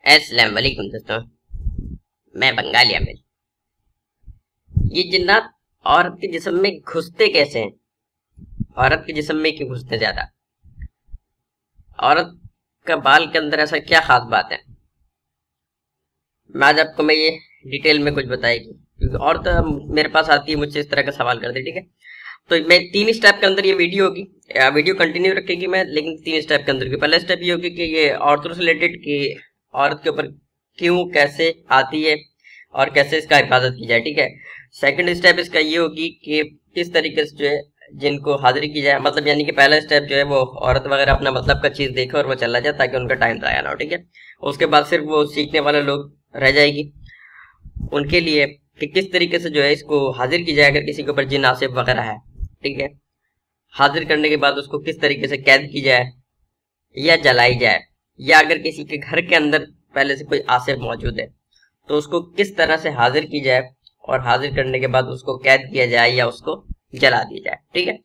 अस्सलाम वालेकुम दोस्तों, मैं बंगाली आमिर। ये जिन्नात औरत के जिस्म में घुसते कैसे हैं? औरत के जिस्म में क्यों घुसते ज्यादा? औरत का बाल के अंदर ऐसा क्या खास बात है? मैं आज आपको ये डिटेल में कुछ बताएगी, क्योंकि औरत मेरे पास आती है, मुझसे इस तरह का सवाल करती है। ठीक है, तो मैं 3 स्टेप के अंदर ये वीडियो होगी। वीडियो कंटिन्यू रखेगी मैं, लेकिन 3 स्टेप के अंदर की पहला स्टेप ये होगी कि ये औरतों से रिलेटेड कि औरत के ऊपर क्यों कैसे आती है और कैसे इसका हिफाजत की जाए। ठीक है, सेकंड स्टेप इसका ये होगी कि किस तरीके से जो है जिनको हाजिरी की जाए, मतलब यानी कि पहला स्टेप जो है वो औरत वगैरह अपना मतलब का चीज देखे और वो चला जाए ताकि उनका टाइम जाया ना हो। ठीक है, उसके बाद सिर्फ वो सीखने वाले लोग रह जाएगी उनके लिए कि किस तरीके से जो है इसको हाजिर की जाए अगर किसी के ऊपर जिन आसिफ वगैरह है। ठीक है, हाजिर करने के बाद उसको किस तरीके से कैद की जाए या जलाई जाए, या अगर किसी के घर के अंदर पहले से कोई आसिफ मौजूद है तो उसको किस तरह से हाजिर की जाए और हाजिर करने के बाद उसको कैद किया जाए या उसको जला दिया जाए। ठीक है,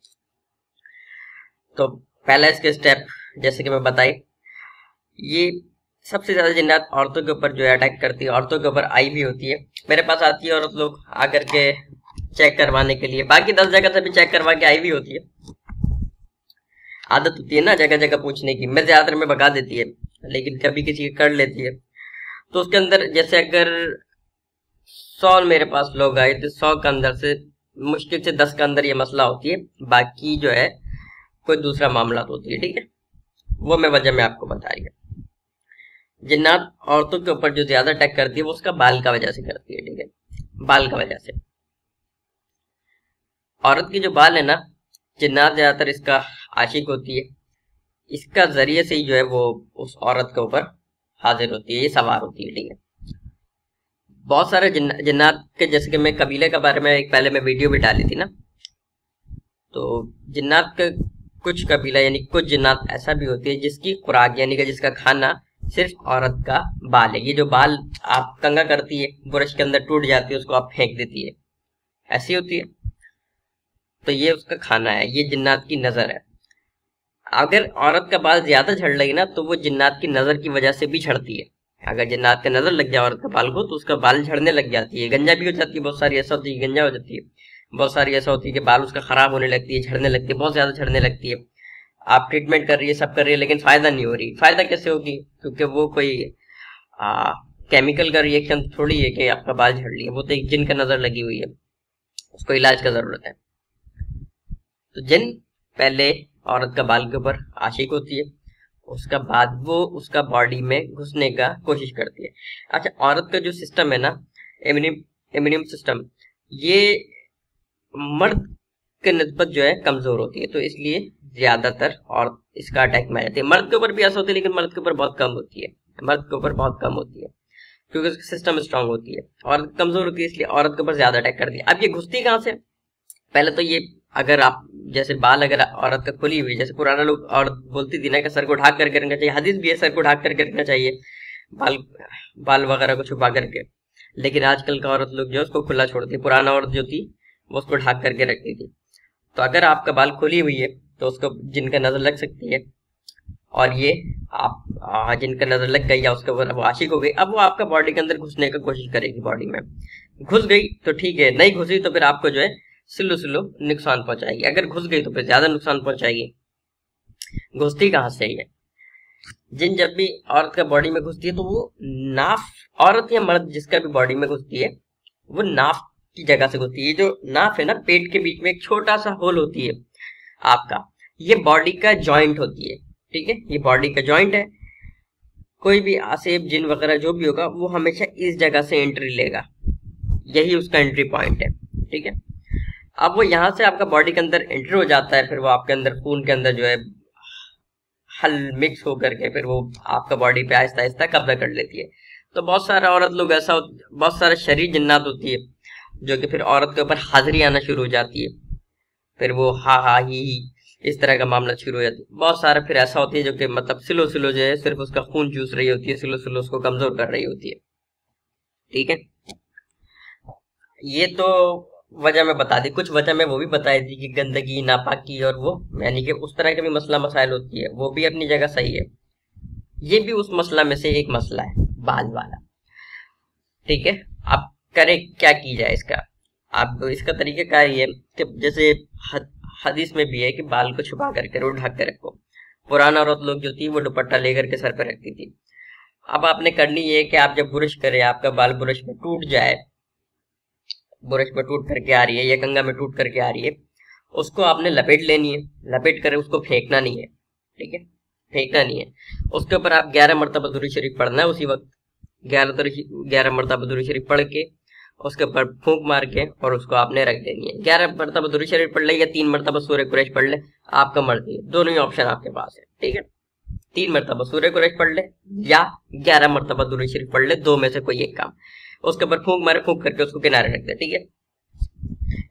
तो पहला इसके स्टेप जैसे कि मैं बताई, ये सबसे ज्यादा जिन्नात औरतों के ऊपर जो है अटैक करती है, औरतों के ऊपर आई भी होती है। मेरे पास आती है औरत लोग आकर के चेक करवाने के लिए, बाकी 10 जगह से भी चेक करवा के आई भी होती है। आदत होती है ना जगह जगह पूछने की, मैं ज्यादातर में भगा देती है, लेकिन कभी किसी की कर लेती है। तो उसके अंदर जैसे अगर 100 मेरे पास लोग आए तो 100 के अंदर से मुश्किल से 10 के अंदर ये मसला होती है, बाकी जो है कोई दूसरा मामला तो होती है। ठीक है, वो मैं वजह में आपको बता रही हूँ। जिन्नात औरतों के ऊपर जो ज्यादा अटैक करती है वो उसका बाल का वजह से करती है। ठीक है, बाल का वजह से औरत की जो बाल है ना, जिन्नात ज्यादातर इसका आशिक होती है, इसका जरिए से ही जो है वो उस औरत के ऊपर हाजिर होती है, ये सवार होती है। ठीक है, बहुत सारे जिन्नात के, जैसे कि मैं कबीले के बारे में एक पहले मैं वीडियो भी डाली थी ना, तो जिन्नात का कुछ कबीला यानी कुछ जिन्नात ऐसा भी होती है जिसकी खुराक यानी कि जिसका खाना सिर्फ औरत का बाल है। ये जो बाल आप कंघा करती है, ब्रश के अंदर टूट जाती है, उसको आप फेंक देती है, ऐसी होती है, तो ये उसका खाना है, ये जिन्नात की नजर है। अगर औरत का बाल ज्यादा झड़ लगे ना तो वो जिन्नात की नजर की वजह से भी झड़ती है। अगर जिन्नात का नजर लग जाए औरत के बाल को तो उसका बाल झड़ने लग जाती है, गंजा भी हो जाती है, बहुत सारी ऐसा होती है गंजा हो जाती है, बहुत सारी ऐसा होती है कि बाल उसका खराब होने लगती है, झड़ने लगती है, बहुत ज्यादा झड़ने लगती है। आप ट्रीटमेंट कर रही है, सब कर रही है, लेकिन फायदा नहीं हो रही। फायदा कैसे होगी? क्योंकि वो कोई केमिकल का रिएक्शन थोड़ी है कि आपका बाल झड़ लिया, वो तो एक जिन का नजर लगी हुई है, उसको इलाज का जरूरत है। तो जिन पहले औरत का बाल के ऊपर आशिक होती है, उसका बाद वो उसका बॉडी में घुसने का कोशिश करती है। अच्छा, औरत का जो सिस्टम है ना, इम्यूनियम सिस्टम, ये मर्द के निस्बत जो है कमजोर होती है, तो इसलिए ज्यादातर और इसका अटैक में जाती है। मर्द के ऊपर भी ऐसा होता है, लेकिन मर्द के ऊपर बहुत कम होती है, मर्द के ऊपर बहुत कम होती है क्योंकि उसका सिस्टम स्ट्रांग होती है। औरत कमजोर होती है, इसलिए औरत के ऊपर ज्यादा अटैक करती है। अब ये घुसती कहाँ से? पहले तो ये, अगर आप जैसे बाल अगर औरत का खुली हुई, जैसे पुराना लोग औरत बोलती थी ना कि सर को ढाक करके रखना चाहिए, हदीस भी है सर को ढाक करके रखना चाहिए, बाल बाल वगैरह को छुपा करके, लेकिन आजकल का औरत लोग जो उसको खुला छोड़ती है। पुराना औरत जो थी वो उसको ढाक करके रखती थी। तो अगर आपका बाल खुली हुई है तो उसको जिनका नजर लग सकती है, और ये आप जिनका नजर लग गई या उसके ऊपर वो आशिक हो गई, अब वो आपका बॉडी के अंदर घुसने का कोशिश करेगी। बॉडी में घुस गई तो ठीक है, नहीं घुसी तो फिर आपको जो है स्लो स्लो नुकसान पहुंचाएगी, अगर घुस गई तो फिर ज्यादा नुकसान पहुंचाएगी। घुसती कहाँ से है? जिन जब भी औरत का बॉडी में घुसती है तो वो नाफ, औरत या मर्द जिसका भी बॉडी में घुसती है वो नाफ की जगह से घुसती है। जो नाफ है ना, पेट के बीच में एक छोटा सा होल होती है आपका, ये बॉडी का जॉइंट होती है। ठीक है, ये बॉडी का जॉइंट है। कोई भी आसेब जिन वगैरह जो भी होगा वो हमेशा इस जगह से एंट्री लेगा, यही उसका एंट्री पॉइंट है। ठीक है, अब वो यहाँ से आपका बॉडी के अंदर एंटर हो जाता है, फिर वो आपके अंदर खून के अंदर जो है हल मिक्स होकर के फिर वो आपका बॉडी पे आहिस्ता आहिस्ता कब्जा कर लेती है। तो बहुत सारा औरत लोग ऐसा, बहुत सारा शरीर जिन्नात होती है जो कि फिर औरत के ऊपर हाजिरी आना शुरू हो जाती है, फिर वो हा ही इस तरह का मामला शुरू हो जाती है। बहुत सारा फिर ऐसा होती है जो कि मतलब स्लो स्लो जो है सिर्फ उसका खून चूस रही होती है, स्लो स्लो उसको कमजोर कर रही होती है। ठीक है, ये तो वजह मैं बता दी, कुछ वजह मैं वो भी बताई थी कि गंदगी, नापाकी और वो यानी कि उस तरह के भी मसला मसाइल होती है, वो भी अपनी जगह सही है। ये भी उस मसला में से एक मसला है। बाल वाला। ठीक है, अब करें क्या की जाए इसका। अब इसका तरीका क्या है कि जैसे हदीस में भी है कि बाल को छुपा करके रो ढक के रखो। पुराना औरत लोग जो थी वो दुपट्टा लेकर के सर पर रखती थी। अब आपने करनी ये कि आप जब ब्रश करें, आपका बाल ब्रश में टूट जाए, ब्रश में टूट करके आ रही है या कंघा में टूट करके आ रही है, उसको आपने लपेट लेनी है। लपेट कर उसको फेंकना नहीं है। ठीक है, फेंकना नहीं है। उसके ऊपर आप 11 मरतबा दुरूद शरीफ पढ़ना है। उसी वक्त 11 मरतबा दुरूद शरीफ पढ़ के उसके ऊपर फूंक मार के और उसको आपने रख देनी है। 11 मरतबा दुरूद शरीफ पढ़ ले या 3 मरतबा सूरह कुरैश पढ़ ले, आपका मर्जी है। दोनों ही ऑप्शन आपके पास है। ठीक है, 3 मरतबा सूरह कुरैश पढ़ ले या 11 मरतबा दुरूद शरीफ पढ़ ले, दो में से कोई एक काम। उसके ऊपर फूंक मारे, फूंक करके उसको किनारे रख दे। ठीक है,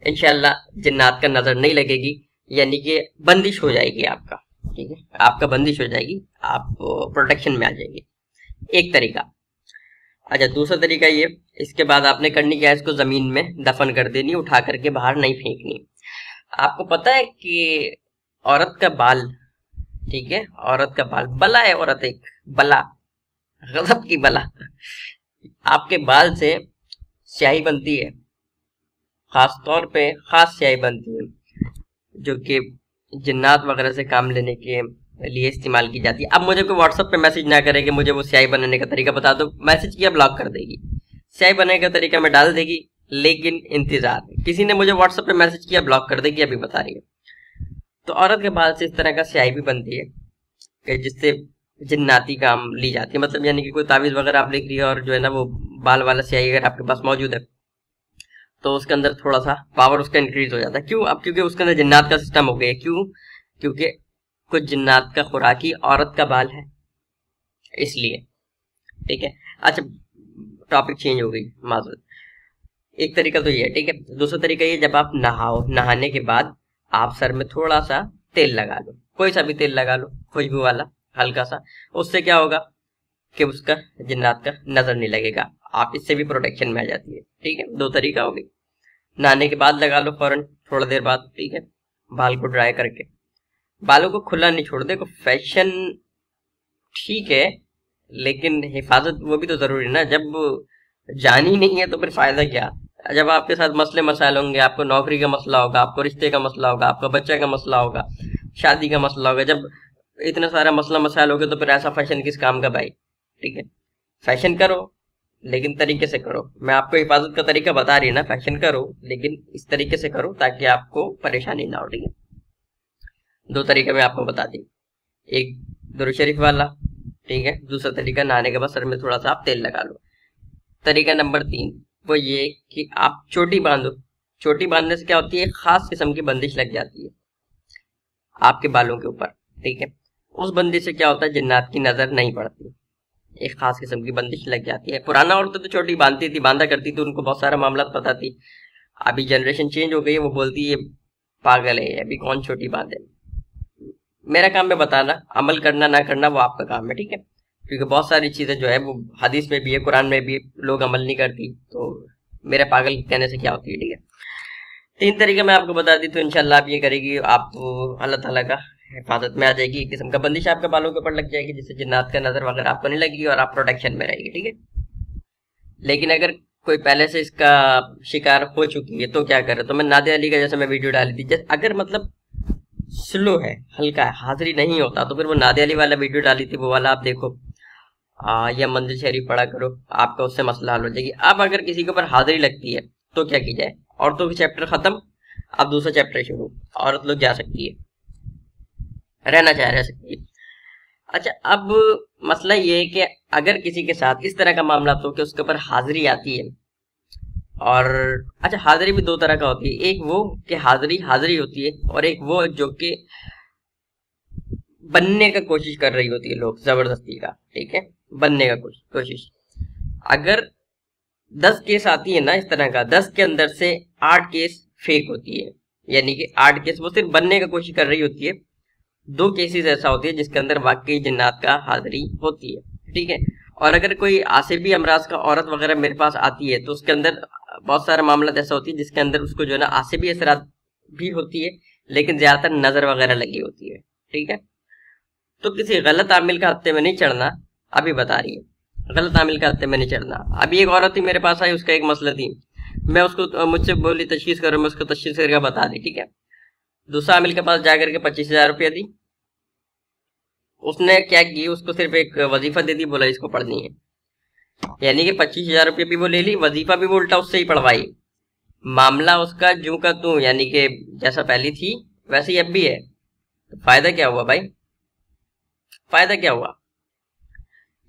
इंशाल्लाह जिन्नात का नजर नहीं लगेगी, यानी कि बंदिश हो जाएगी आपका। ठीक है, आपका बंदिश हो जाएगी, आप प्रोटेक्शन में आ जाएंगे। एक तरीका। अच्छा, दूसरा तरीका ये, इसके बाद आपने करनी क्या है, इसको जमीन में दफन कर देनी, उठा करके बाहर नहीं फेंकनी। आपको पता है कि औरत का बाल, ठीक है, औरत का बाल बला है, औरत एक बला, गजब की बला। आपके बाल से स्याही बनती है, खास तौर पे खास स्याही बनती है जो कि जिन्नात वगैरह से काम लेने के लिए इस्तेमाल की जाती है। अब मुझे कोई व्हाट्सएप पे मैसेज ना करे कि मुझे वो स्याही बनाने का तरीका बता दो, मैसेज किया ब्लॉक कर देगी। स्याही बनाने का तरीका मैं डाल देगी, लेकिन इंतजार, किसी ने मुझे व्हाट्सएप पे मैसेज किया ब्लॉक कर देगी, अभी बता रही है। तो औरत के बाल से इस तरह का स्याही भी बनती है कि जिससे जिन्नाती काम ली जाती है। मतलब यानी कि कोई तावीज वगैरह आप लिख रही है और जो है ना वो बाल वाला स्याही अगर आपके पास मौजूद है तो उसके अंदर थोड़ा सा पावर उसका इंक्रीज हो जाता है। क्यों? अब क्योंकि उसके अंदर जिन्नात का सिस्टम हो गया। क्यों? क्योंकि कुछ जिन्नात का खुराकी औरत का बाल है, इसलिए। ठीक है, अच्छा टॉपिक चेंज हो गई, माजूद। एक तरीका तो ये है। ठीक है, दूसरा तरीका ये, जब आप नहाओ, नहाने के बाद आप सर में थोड़ा सा तेल लगा लो, कोई सा भी तेल लगा लो, खुशबू वाला हल्का सा। उससे क्या होगा कि उसका जिन्नात का नजर नहीं लगेगा, आप इससे भी प्रोटेक्शन में आ जाती है। ठीक है, दो तरीका हो गई। नहाने के बाद लगा लो फौरन, थोड़ा देर बाद। ठीक है, बाल को ड्राई करके, बालों को खुला नहीं छोड़ दे। को फैशन ठीक है, लेकिन हिफाजत वो भी तो जरूरी ना। जब जान ही नहीं है तो फिर फायदा क्या। जब आपके साथ मसले मसाइल होंगे, आपको नौकरी का मसला होगा, आपको रिश्ते का मसला होगा, आपका बच्चे का मसला होगा, शादी का मसला होगा, जब इतना सारा मसला मसाइल होगा तो फिर ऐसा फैशन किस काम का भाई। ठीक है, फैशन करो लेकिन तरीके से करो। मैं आपको हिफाजत का तरीका बता रही है ना, फैशन करो लेकिन इस तरीके से करो ताकि आपको परेशानी ना हो। ठीक है, दो तरीके मैं आपको बता दी, एक दुरूद शरीफ वाला, ठीक है, दूसरा तरीका नहाने के बाद सर में थोड़ा सा आप तेल लगा लो। तरीका नंबर 3 वो ये कि आप चोटी बांधो। चोटी बांधने से क्या होती है, खास किस्म की बंदिश लग जाती है आपके बालों के ऊपर। ठीक है, उस बंदिश से क्या होता है, जिन्नात की नजर नहीं पड़ती, एक खास किस्म की बंदिश लग जाती है। पुराना औरतें तो चोटी बांधती थी, बांधा करती थी, उनको बहुत सारा मामला पता थी। अभी जनरेशन चेंज हो गई है, वो बोलती है पागल है, अभी कौन चोटी बांधे। मेरा काम है बताना, अमल करना ना करना वो आपका काम है। ठीक है, क्योंकि बहुत सारी चीजें जो है वो हदीस में भी है, कुरान में भी, लोग अमल नहीं करती, तो मेरे पागल कहने से क्या होती है। ठीक है, 3 तरीके मैं आपको बता दी, तो इंशाल्लाह आप ये करेगी, आप अल्लाह ताला का हिफाजत में आ जाएगी। एक किस्म का बंदिश आपके बालों के ऊपर लग जाएगी, जिससे जिन्नात का नजर वगैरह आपको नहीं लगेगी और आप प्रोटेक्शन में रहेगी। ठीक है, लेकिन अगर कोई पहले से इसका शिकार हो चुकी है तो क्या करे। तो मैं नादिया अली का जैसे मैं वीडियो डाली थी, जैसे अगर मतलब स्लो है, हल्का है, हाजिरी नहीं होता, तो फिर वो नादिया अली वाला वीडियो डाली थी, वो वाला आप देखो, या मंदिर शरीफ पढ़ा करो, आपका उससे मसला हल हो जाएगी। अब अगर किसी के ऊपर हाजिरी लगती है तो क्या की जाए, औरतों के चैप्टर खत्म, अब दूसरा चैप्टर शुरू। औरत लोग जा सकती है, रहना चाहे रह सकती है। अच्छा, अब मसला ये है कि अगर किसी के साथ इस तरह का मामला तो कि उसके ऊपर हाजिरी आती है, और अच्छा हाजिरी भी 2 तरह का होती है, एक वो कि हाजिरी हाजिरी होती है, और एक वो जो कि बनने का कोशिश कर रही होती है लोग, जबरदस्ती का। ठीक है, बनने का कोशिश। अगर 10 केस आती है ना इस तरह का, 10 के अंदर से 8 केस फेक होती है, यानी कि 8 केस वो सिर्फ बनने का कोशिश कर रही होती है। 2 केसेस ऐसा होती है जिसके अंदर वाकई जिन्नात का हाजिरी होती है। ठीक है, और अगर कोई आसिबी अमराज का औरत वगैरह मेरे पास आती है तो उसके अंदर बहुत सारा मामला ऐसा होती है जिसके अंदर उसको जो है ना आसिबी असरात भी होती है, लेकिन ज्यादातर नजर वगैरह लगी होती है। ठीक है, तो किसी गलत आमिल का हत्थे में नहीं चढ़ना, अभी बता रही है। गलत आमिल का हत्थे में नहीं चढ़ना। अभी एक औरत थी मेरे पास आई, उसका एक मसला थी, मैं उसको मुझसे बोली तशखीस करो, मैं उसको तशखीस करके बता दी, ठीक है। दूसरा आमिल के पास जाकर के 25,000 रुपया दी। उसने क्या की, उसको सिर्फ एक वजीफा दे दी, बोला इसको पढ़नी है, यानी कि 25,000 रुपया भी वो ले ली, वजीफा भी वो उल्टा उससे ही पढ़वाई। मामला उसका जूं का तूं, यानी कि जैसा पहली थी वैसे ही अब भी है। तो फायदा क्या हुआ भाई, फायदा क्या हुआ?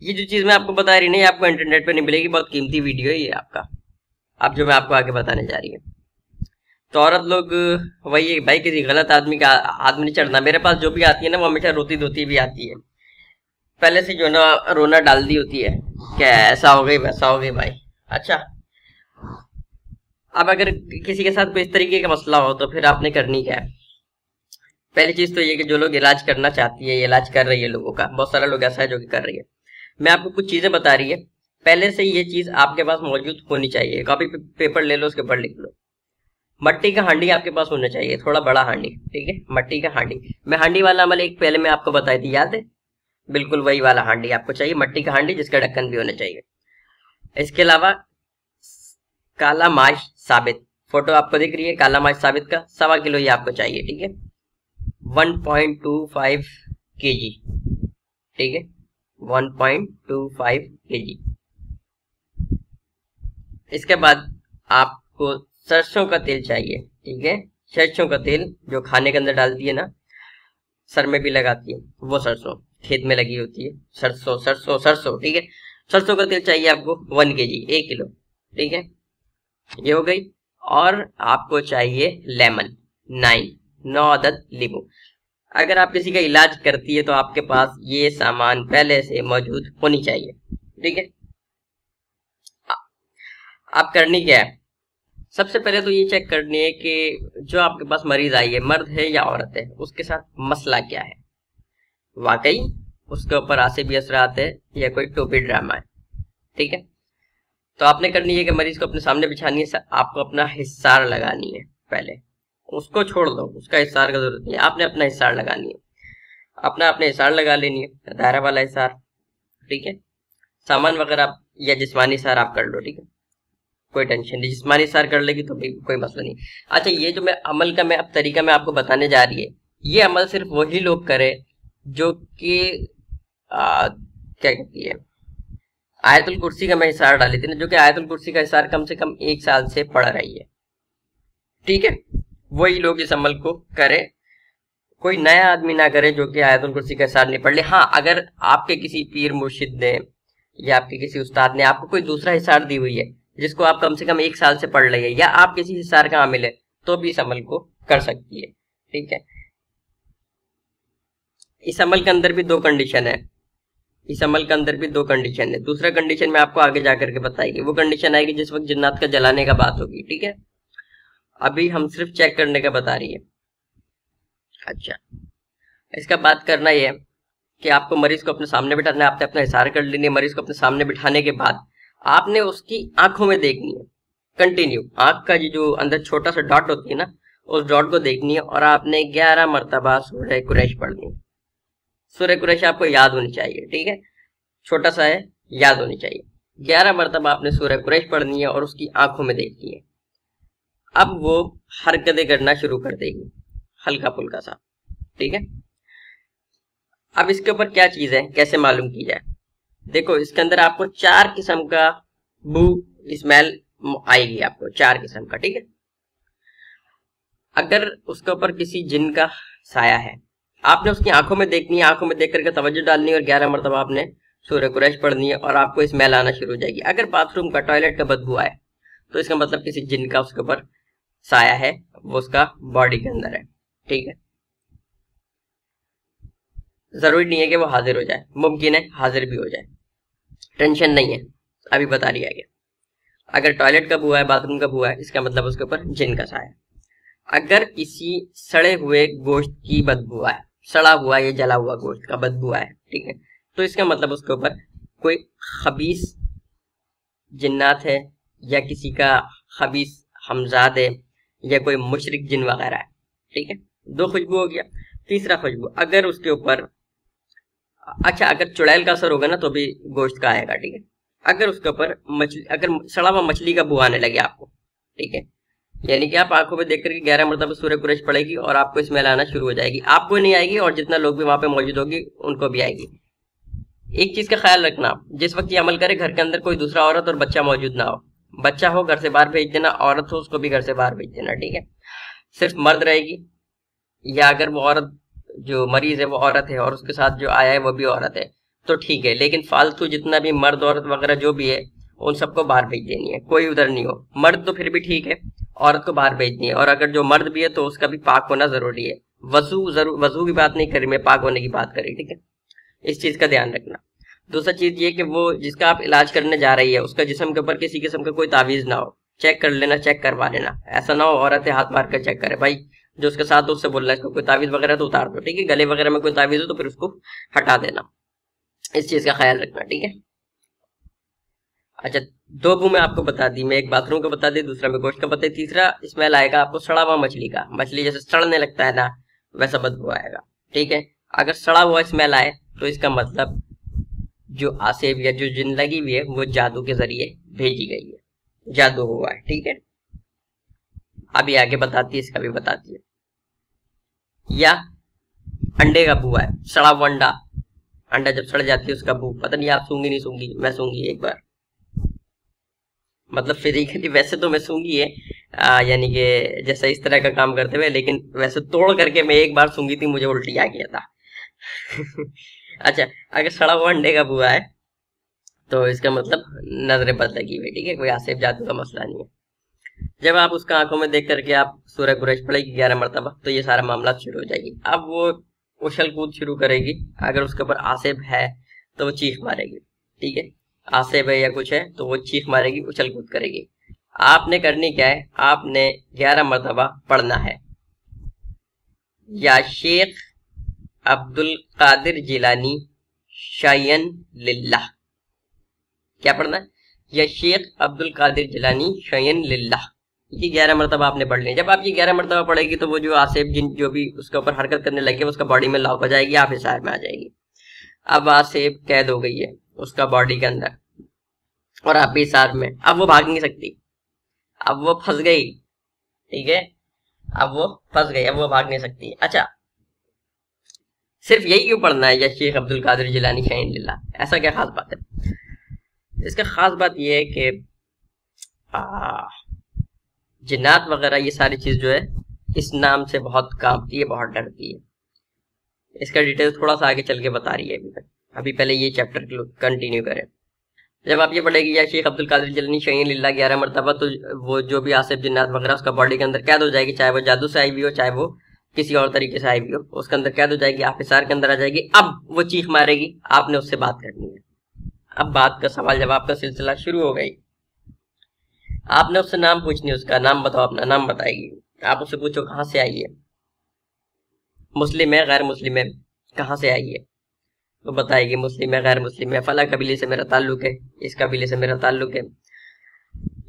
ये जो चीज मैं आपको बता रही नहीं, आपको इंटरनेट पे नहीं मिलेगी, बहुत कीमती वीडियो है ये आपका, अब जो मैं आपको आगे बताने जा रही हूँ। तो औरत लोग वही है भाई, किसी गलत आदमी का आदमी नहीं चढ़ना। मेरे पास जो भी आती है ना, वो हमेशा रोती धोती भी आती है, पहले से जो ना रोना डाल दी होती है, क्या ऐसा हो गई वैसा हो गई भाई। अच्छा, अब अगर किसी के साथ कोई इस तरीके का मसला हो तो फिर आपने करनी क्या है? पहली चीज तो ये कि जो लोग इलाज करना चाहती है, इलाज कर रही है लोगों का, बहुत सारा लोग ऐसा है जो कि कर रही है, मैं आपको कुछ चीजें बता रही है, पहले से ये चीज आपके पास मौजूद होनी चाहिए। कॉपी पेपर ले लो, उसके ऊपर लिख लो। मट्टी का हांडी आपके पास होना चाहिए, थोड़ा बड़ा हांडी, ठीक है, मट्टी का हांडी। मैं हांडी वाला अमल एक पहले मैं आपको बताई थी, याद है? बिल्कुल वही वाला हांडी आपको चाहिए, मट्टी का हांडी जिसका ढक्कन भी होना चाहिए। इसके अलावा काला माश साबित, फोटो आपको दिख रही है काला माश साबित का, 1.25 किलो ये आपको चाहिए, ठीक है, 1.25 kg, ठीक है, 1.25 kg। इसके बाद आपको सरसों का तेल चाहिए, ठीक है, सरसों का तेल जो खाने के अंदर डालती है ना, सर में भी लगाती है, वो सरसों खेत में लगी होती है, सरसों सरसों सरसों, ठीक है, सरसों का तेल चाहिए आपको 1 kg, 1 किलो, ठीक है, ये हो गई। और आपको चाहिए लेमन, 9 अदद नींबू। अगर आप किसी का इलाज करती है तो आपके पास ये सामान पहले से मौजूद होनी चाहिए, ठीक है। आप करनी क्या है, सबसे पहले तो ये चेक करनी है कि जो आपके पास मरीज आई है, मर्द है या औरत है, उसके साथ मसला क्या है, वाकई उसके ऊपर आसिबी असरात है या कोई टोपी ड्रामा है, ठीक है। तो आपने करनी है कि मरीज को अपने सामने बिछानी है, आपको अपना हिस्सार लगानी है, पहले उसको छोड़ दो, उसका हिस्सार का जरूरत नहीं है, आपने अपना हिस्सार लगानी है, अपने हिस्सार लगा लेनी है, दायरा वाला हिस्सार, ठीक है। सामान वगैरह आप या जिस्मानी हिस्सार आप कर लो, ठीक है, कोई टेंशन नहीं, जिस्मानी हिस्सार कर लेगी तो भी कोई मसला नहीं। अच्छा, ये जो मैं अमल का मैं अब तरीका मैं आपको बताने जा रही है, ये अमल सिर्फ वही लोग करे जो कि क्या कहती है, आयतुल कुर्सी का मैं हिसार डाली थी ना, जो कि आयतुल कुर्सी का हिसार कम से कम 1 साल से पढ़ रही है, ठीक है, वही लोग इस अमल को करे, कोई नया आदमी ना करे जो कि आयतुल कुर्सी का हिसार नहीं पढ़ ले। हाँ, अगर आपके किसी पीर मुर्शिद ने या आपके किसी उस्ताद ने आपको कोई दूसरा हिसार दी हुई है जिसको आप कम से कम 1 साल से पढ़ रही है, या आप किसी हिसार का आमिल है, तो भी इस अमल को कर सकती है, ठीक है। इस अमल के अंदर भी 2 कंडीशन है, इस अमल के अंदर भी 2 कंडीशन है। दूसरा कंडीशन में आपको आगे जाकर के बताएगी, वो कंडीशन आएगी जिस वक्त जिन्नात का जलाने का बात होगी, ठीक है। अभी हम सिर्फ चेक करने का बता रही है। अच्छा, इसका बात करना ये है कि आपको मरीज को अपने सामने बिठाना है, आपने अपना हिसार कर लेनी है, मरीज को अपने सामने बिठाने के बाद आपने उसकी आंखों में देखनी है, कंटिन्यू आंख का जो अंदर छोटा सा डॉट होती है ना, उस डॉट को देखनी है, और आपने 11 मरतबा सूरह कुरैश पढ़नी है। सूरह कुरैश आपको याद होनी चाहिए, ठीक है, छोटा सा है, याद होनी चाहिए। 11 मरतबा आपने सूरह कुरैश पढ़नी है और उसकी आंखों में देखनी है। अब वो हरकतें करना शुरू कर देगी, हल्का फुल्का सा, ठीक है। अब इसके ऊपर क्या चीज है, कैसे मालूम की जाए? देखो, इसके अंदर आपको 4 किस्म का बू स्मेल आएगी, आपको 4 किस्म का, ठीक है। अगर उसके ऊपर किसी जिन का साया है, आपने उसकी आंखों में देखनी है, आंखों में देख करके तवज्जो डालनी है, और 11 मरतबा आपने सूरह कुरैश पढ़नी है, और आपको स्मेल आना शुरू हो जाएगी। अगर बाथरूम का, टॉयलेट का बदबू आए तो इसका मतलब किसी जिन का उसके ऊपर साया है, वो उसका बॉडी के अंदर है, ठीक है। जरूरी नहीं है कि वो हाजिर हो जाए, मुमकिन है हाजिर भी हो जाए, टेंशन नहीं है, अभी बता रही है। अगर टॉयलेट का बुआ है, बाथरूम का बुआ है, इसका मतलब उसके ऊपर जिन का साया। अगर किसी सड़े हुए गोश्त की बदबू है, सड़ा हुआ या जला हुआ गोश्त का बदबू है, ठीक है, तो इसका मतलब उसके ऊपर कोई खबीस जिन्नात है, या किसी का खबीस हमजाद है, या कोई मुशरिक जिन वगैरह है, ठीक है। 2 खुशबू हो गया। तीसरा खुशबू, अगर उसके ऊपर अच्छा, अगर चुड़ैल का असर होगा ना तो भी गोश्त का आएगा, ठीक है। अगर उसके ऊपर मछली, अगर सड़ा हुआ मछली का बू आने लगे आपको, ठीक है, यानी कि आप आंखों में देख करके 11 मरतबा सूर्य कुरैश पड़ेगी और आपको स्मेल आना शुरू हो जाएगी। आपको नहीं आएगी और जितना लोग भी वहां पे मौजूद होगी उनको भी आएगी। एक चीज का ख्याल रखना, जिस वक्त ये अमल करे घर के अंदर कोई दूसरा औरत और बच्चा मौजूद ना हो। बच्चा हो घर से बाहर भेज देना, औरत हो उसको भी घर से बाहर भेज देना, ठीक है। सिर्फ मर्द रहेगी, या अगर वो औरत जो मरीज है वो औरत है और उसके साथ जो आया है वो भी औरत है तो ठीक है, लेकिन फालतू जितना भी मर्द औरत वगैरह जो भी है उन सबको बाहर भेज देनी है, कोई उधर नहीं हो। मर्द तो फिर भी ठीक है, औरत को बाहर भेजनी है। और अगर जो मर्द भी है तो उसका भी पाक होना जरूरी है। वजू की बात नहीं करी मैं, पाक होने की बात करी, ठीक है। इस चीज का ध्यान रखना। दूसरा चीज ये कि वो जिसका आप इलाज करने जा रही है उसका जिस्म के ऊपर किसी किस्म का कोई तावीज ना हो। चेक कर लेना, चेक करवा लेना, ऐसा ना हो औरतें हाथ मार कर चेक करे। भाई जो उसके साथ उससे बोल रहा है इसको कोई तावीज वगैरह तो उतार दो, ठीक है। गले वगैरह में कोई तावीज हो तो फिर उसको हटा देना, इस चीज का ख्याल रखना, ठीक है। अच्छा, दो बू मैं आपको बता दी, मैं एक बाथरूम का बता दी, दूसरा मैं गोश्त का बता दी। तीसरा स्मेल आएगा आपको सड़ा हुआ मछली का। मछली जैसे सड़ने लगता है ना वैसा बदबू आएगा, ठीक है। अगर सड़ा हुआ स्मेल आए तो इसका मतलब जो आसेब या जो जिन लगी हुई है वो जादू के जरिए भेजी गई है, जादू हुआ है, ठीक है। अभी आगे बताती है, इसका भी बताती है। या अंडे का बू है, सड़ा हुआ अंडा, अंडा जब सड़ जाती है उसका बू, पता नहीं आप सूंगी नहीं सूंगी, मैं सूंगी एक बार, मतलब फिजिकली वैसे तो मैं सूंगी है, यानी कि जैसा इस तरह का काम करते हुए, लेकिन वैसे तोड़ करके मैं एक बार सूंगी थी, मुझे उल्टी आ गया था। अच्छा, अगर सड़ा हुआ अंडे का बुआ है तो इसका मतलब नजरें बद लगी हुई, ठीक है, कोई आसिफ जादू का मसला नहीं है। जब आप उसका आंखों में देख करके आप सूरह कुरैश पड़ेगी 11 मरतबा तो ये सारा मामला शुरू हो जाएगी। अब वो उछल कूद शुरू करेगी, अगर उसके ऊपर आसिफ है तो वो चीख मारेगी, ठीक है। आसिफ है या कुछ है तो वो चीख मारेगी, उछल कूद करेगी। आपने करनी क्या है, आपने 11 मरतबा पढ़ना है, या शेख अब्दुल कादिर जिलानी शयन लिल्लाह। क्या पढ़ना है, या शेख अब्दुल कादिर जिलानी शयन लिल्लाह। ये 11 मरतबा आपने पढ़ लिया। जब आप ये 11 मरतबा पढ़ेगी तो वो जो आसिफ जिन जो भी उसके ऊपर हरकत करने लगे उसका बॉडी में लॉक हो जाएगी, आप हिसाब में आ जाएगी। अब आसिफ कैद हो गई है उसका बॉडी के अंदर और आप भी हिसाब में, अब वो भाग नहीं सकती, अब वो फंस गई, ठीक है, अब वो फंस गई, अब वो भाग नहीं सकती। अच्छा, सिर्फ यही क्यों पढ़ना है, या शेख अब्दुल कादिर जिलानी शयन लिल्लाह, ऐसा क्या खास बात है? इसका खास बात यह है कि जिन्नात वगैरह ये सारी चीज जो है इस नाम से बहुत कांपती है, बहुत डरती है। इसका डिटेल थोड़ा सा आगे चल के बता रही है अभी पहले ये चैप्टर कंटिन्यू करें। जब आप ये पढ़ेगी या शेख अब्दुल कादिर जिलानी शयन लिल्लाह 11 मरतबा, तो वो जो भी आसिफ जिन्नात वगैरह उसका बॉडी के अंदर कैद हो जाएगी, चाहे वो जादू से आई हुई हो चाहे वो किसी और तरीके से आई हुई हो, उसके अंदर कैद हो जाएगी, आप हिसार के अंदर आ जाएगी। अब वो चीख मारेगी, आपने उससे बात करनी है। अब बात का सवाल जवाब का सिलसिला शुरू हो गई। आपने उससे नाम पूछनी है, उसका नाम बताओ, अपना नाम बताएगी। आप उससे पूछो कहाँ से आई है, मुस्लिम है गैर मुस्लिम है, कहाँ से आई है, तो बताएगी मुस्लिम है गैर मुस्लिम है, फला कबीले से मेरा ताल्लुक है, इस कबीले से मेरा ताल्लुक है,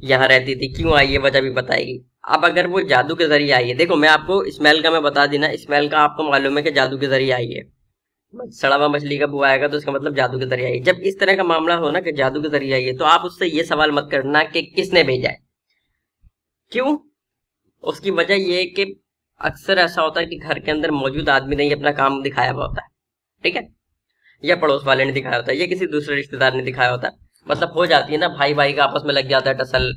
यहाँ रहती थी, क्यों आई है, वजह भी बताएगी। अब अगर वो जादू के जरिए आई है, देखो मैं आपको स्मेल का मैं बता दी ना, स्मेल का आपको मालूम है कि जादू के जरिए आई है, सड़ा हुआ मछली का बुआ आएगा तो इसका मतलब जादू के जरिए आई है। जब इस तरह का मामला हो ना कि जादू के जरिए आई है, तो आप उससे ये सवाल मत करना कि किसने भेजा है, क्यों। उसकी वजह यह है कि अक्सर ऐसा होता है कि घर के अंदर मौजूद आदमी ने अपना काम दिखाया हुआ होता है, ठीक है, या पड़ोस वाले ने दिखाया होता है, या किसी दूसरे रिश्तेदार ने दिखाया होता है। मतलब हो जाती है ना, भाई भाई का आपस में लग जाता है टसल,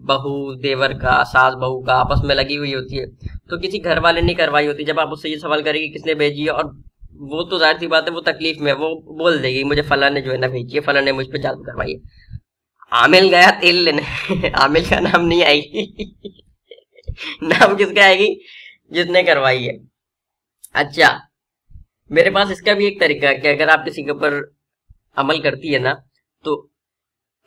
बहू देवर का, सास बहू का आपस में लगी हुई होती है, तो किसी घर वाले ने करवाई होती है। जब आप उससे ये सवाल करेंगे किसने भेजी है, और वो तो जाहिर सी बात है वो तकलीफ में, वो बोल देगी मुझे फला ने जो है ना भेजी है, फला ने मुझ पर जादू करवाई है। आमिल गया तेल लेने आमिल का नाम नहीं आएगी नाम किसका आएगी, जिसने करवाई है। अच्छा, मेरे पास इसका भी एक तरीका है कि अगर आप किसी के ऊपर अमल करती है ना तो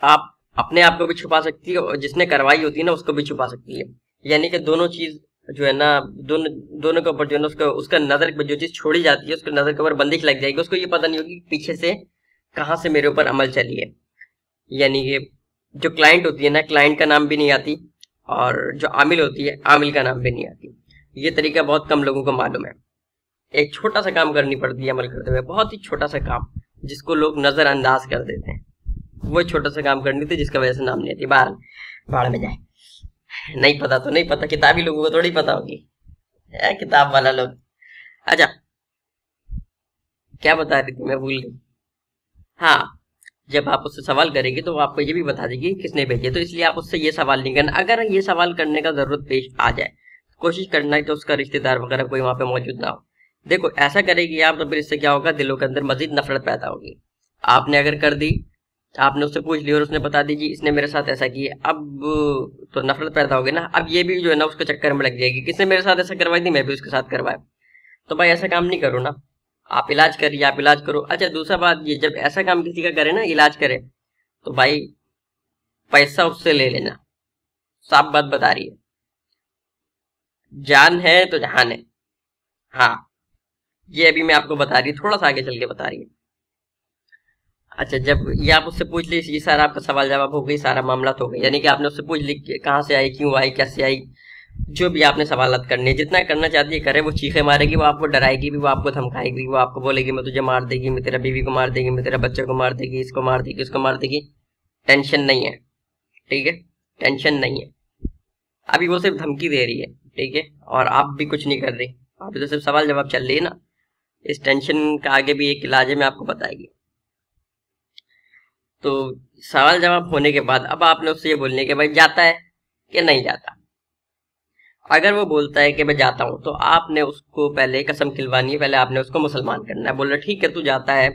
आप अपने आप को भी छुपा सकती है और जिसने करवाई होती है ना उसको भी छुपा सकती है। यानी कि दोनों चीज जो है ना, दोनों के ऊपर जो है ना उसका नजर पर जो चीज छोड़ी जाती है उसके नजर के ऊपर बंदिश लग जाएगी। उसको ये पता नहीं होगी पीछे से कहाँ से मेरे ऊपर अमल चली है। यानी कि जो क्लाइंट होती है ना, क्लाइंट का नाम भी नहीं आती, और जो आमिल होती है आमिल का नाम भी नहीं आती। ये तरीका बहुत कम लोगों को मालूम है। एक छोटा सा काम करनी पड़ती है अमल करते हुए, बहुत ही छोटा सा काम जिसको लोग नजरअंदाज कर देते हैं, वो छोटा सा काम करनी थी जिसका वजह से नाम नहीं आती। बाढ़ में जाए, नहीं पता तो नहीं पता, किताबी लोगों को थोड़ी पता होगी, किताब वाला लोग। अच्छा, क्या बता रही थी मैं, भूल गई। हाँ, जब आप उससे सवाल करेंगे तो वो आपको ये भी बता देगी किसने भेजे, तो इसलिए आप उससे ये सवाल नहीं करना। अगर ये सवाल करने का जरूरत पेश आ जाए, कोशिश करना है कि उसका रिश्तेदार वगैरह कोई वहां पे मौजूद ना हो। देखो, ऐसा करेगी आप तो फिर इससे क्या होगा, दिलों के अंदर मजीद नफरत पैदा होगी। आपने अगर कर दी, आपने उससे पूछ लिया और उसने बता दी जी इसने मेरे साथ ऐसा किया, अब तो नफरत पैदा होगी ना। अब ये भी जो है ना उसके चक्कर में लग जाएगी, किसने मेरे साथ ऐसा करवाई थी, मैं भी उसके साथ करवाया। तो भाई ऐसा काम नहीं करो ना, आप इलाज करिए, आप इलाज करो। अच्छा, दूसरा बात ये, जब ऐसा काम किसी का करे ना, इलाज करे, तो भाई पैसा उससे ले लेना, साफ बात बता रही है। जान है तो जहान है। हाँ, ये अभी मैं आपको बता रही हूँ, थोड़ा सा आगे चल के बता रही है। अच्छा, जब ये आप उससे पूछ ली, ये सारा आपका सवाल जवाब हो गई, सारा मामला तो हो गया, यानी कि आपने उससे पूछ ली कहाँ से आई, क्यों आई, कैसे आई, जो भी आपने सवालत करने, जितना करना चाहती है करे। वो चीखे मारेगी, वो आपको डराएगी भी, वो आपको धमकाएगी, वो आपको बोलेगी मैं तुझे मार देगी, मैं तेरा बीवी को मार देगी, मैं तेरा बच्चे को मार देगी, इसको मार देगी, इसको मार देगी। टेंशन नहीं है, ठीक है, टेंशन नहीं है। अभी वो सिर्फ धमकी दे रही है, ठीक है, और आप भी कुछ नहीं कर रही, अभी तो सिर्फ सवाल जवाब चल रही है ना। इस टेंशन का आगे भी एक इलाज है, मैं आपको बताएगी। तो सवाल जवाब होने के बाद अब आपने उससे ये बोलने के भाई जाता है कि नहीं जाता। अगर वो बोलता है कि मैं जाता हूं, तो आपने उसको पहले कसम खिलवानी है, पहले आपने उसको मुसलमान करना है। बोल रहा ठीक है तू जाता है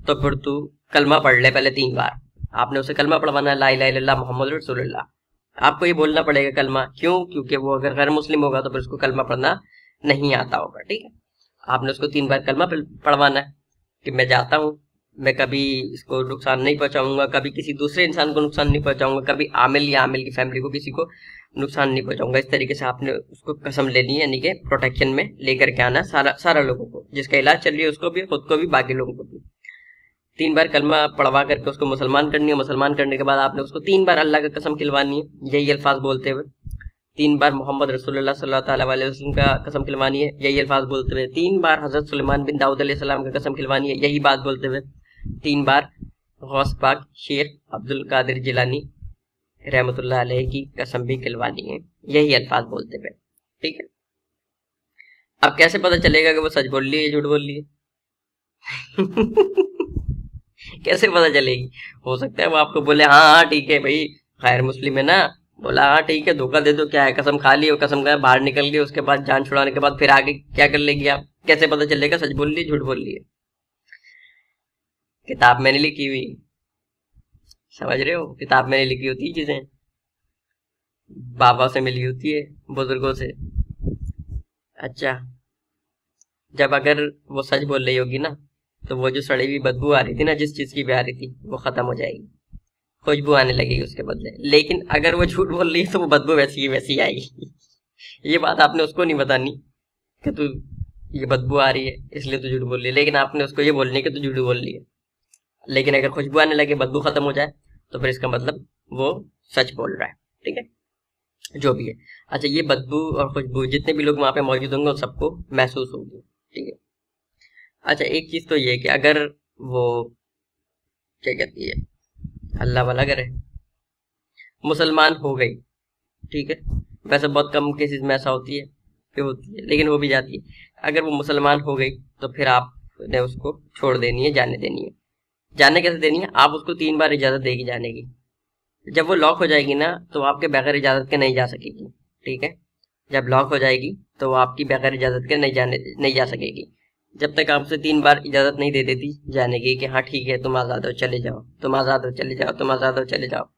तो फिर तू कलमा पढ़ ले पहले 3 बार। आपने उसे कलमा पढ़वाना है, ला इलाहा इल्लल्लाह मुहम्मद रसूलुल्लाह। आपको ये बोलना पड़ेगा कलमा, क्यों? क्योंकि वो अगर गैर मुस्लिम होगा तो फिर उसको कलमा पढ़ना नहीं आता होगा, ठीक है। आपने उसको 3 बार कलमा पढ़वाना है कि मैं जाता हूँ, मैं कभी इसको नुकसान नहीं पहुंचाऊंगा, कभी किसी दूसरे इंसान को नुकसान नहीं पहुंचाऊंगा, कभी आमिल या आमिल की फैमिली को किसी को नुकसान नहीं पहुंचाऊंगा। इस तरीके से आपने उसको कसम लेनी है, यानी कि प्रोटेक्शन में लेकर के आना सारा लोगों को, जिसका इलाज चल रही है उसको भी, खुद को भी, बाकी लोगों को भी। 3 बार कलमा पढ़वा करके उसको मुसलमान करनी है। मुसलमान करने के बाद आपने उसको 3 बार अल्लाह का कसम खिलवानी है, यही अल्फाज बोलते हुए। 3 बार मोहम्मद रसूलुल्लाह सल्लल्लाहु अलैहि वसल्लम का कसम खिलवानी है, यही अल्फाज बोलते हुए। 3 बार हजरत सुलेमान बिन दाऊद अलैहिस्सलाम का कसम खिलवानी है, यही बात बोलते हुए। 3 बार गौस पाक शेख अब्दुल कादिर जिलानी रहमतुल्लाह अलैहि की कसम भी खिलवानी है, यही अल्फाज बोलते हुए, ठीक है। अब कैसे पता चलेगा कि वो सच बोल रही है झूठ बोल रही है? कैसे पता चलेगी? हो सकता है वो आपको बोले हाँ हाँ ठीक है भाई, खैर मुस्लिम है ना, बोला हाँ ठीक है, धोखा दे दो, क्या है, कसम खा ली, और कसम का बाहर निकल गई, उसके बाद जान छुड़ाने के बाद फिर आगे क्या कर लेगी आप? कैसे पता चलेगा सच बोल रही है झूठ बोल रही है? किताब मैंने लिखी हुई, समझ रहे हो, किताब मैंने लिखी होती है चीजें, बाबा से मिली होती है, बुजुर्गों से। अच्छा, जब अगर वो सच बोल रही होगी ना, तो वो जो सड़ी हुई बदबू आ रही थी ना, जिस चीज की भी आ रही थी, वो खत्म हो जाएगी, खुशबू आने लगेगी उसके बदले। लेकिन अगर वो झूठ बोल रही है तो वो बदबू वैसी की वैसी आएगी। ये बात आपने उसको नहीं बतानी कि तू ये बदबू आ रही है इसलिए तू झूठ बोल रही है, लेकिन आपने उसको ये बोलनी है कि तू झूठ बोल रही है। लेकिन अगर खुशबू आने लगे, बदबू खत्म हो जाए, तो फिर इसका मतलब वो सच बोल रहा है, ठीक है, जो भी है। अच्छा, ये बदबू और खुशबू जितने भी लोग वहां पे मौजूद होंगे उन सबको महसूस होगी, ठीक है। अच्छा, एक चीज तो ये कि अगर वो क्या कहती है, अल्लाह वाला करे, मुसलमान हो गई, ठीक है, वैसे बहुत कम केसेस में ऐसा होती है कि होती है, लेकिन हो भी जाती है। अगर वो मुसलमान हो गई तो फिर आपने उसको छोड़ देनी है, जाने देनी है। जाने कैसे देनी है? आप उसको 3 बार इजाजत देगी जाने की। जब वो लॉक हो जाएगी ना, तो आपके बगैर इजाजत के नहीं जा सकेगी, ठीक है। जब लॉक हो जाएगी तो वो आपकी बगैर इजाजत के नहीं जा सकेगी। जब तक आपसे 3 बार इजाजत नहीं दे देती जाने की कि हाँ ठीक है तुम आजाद हो चले जाओ, तुम आजाद हो चले जाओ, तुम आजाद हो चले जाओ,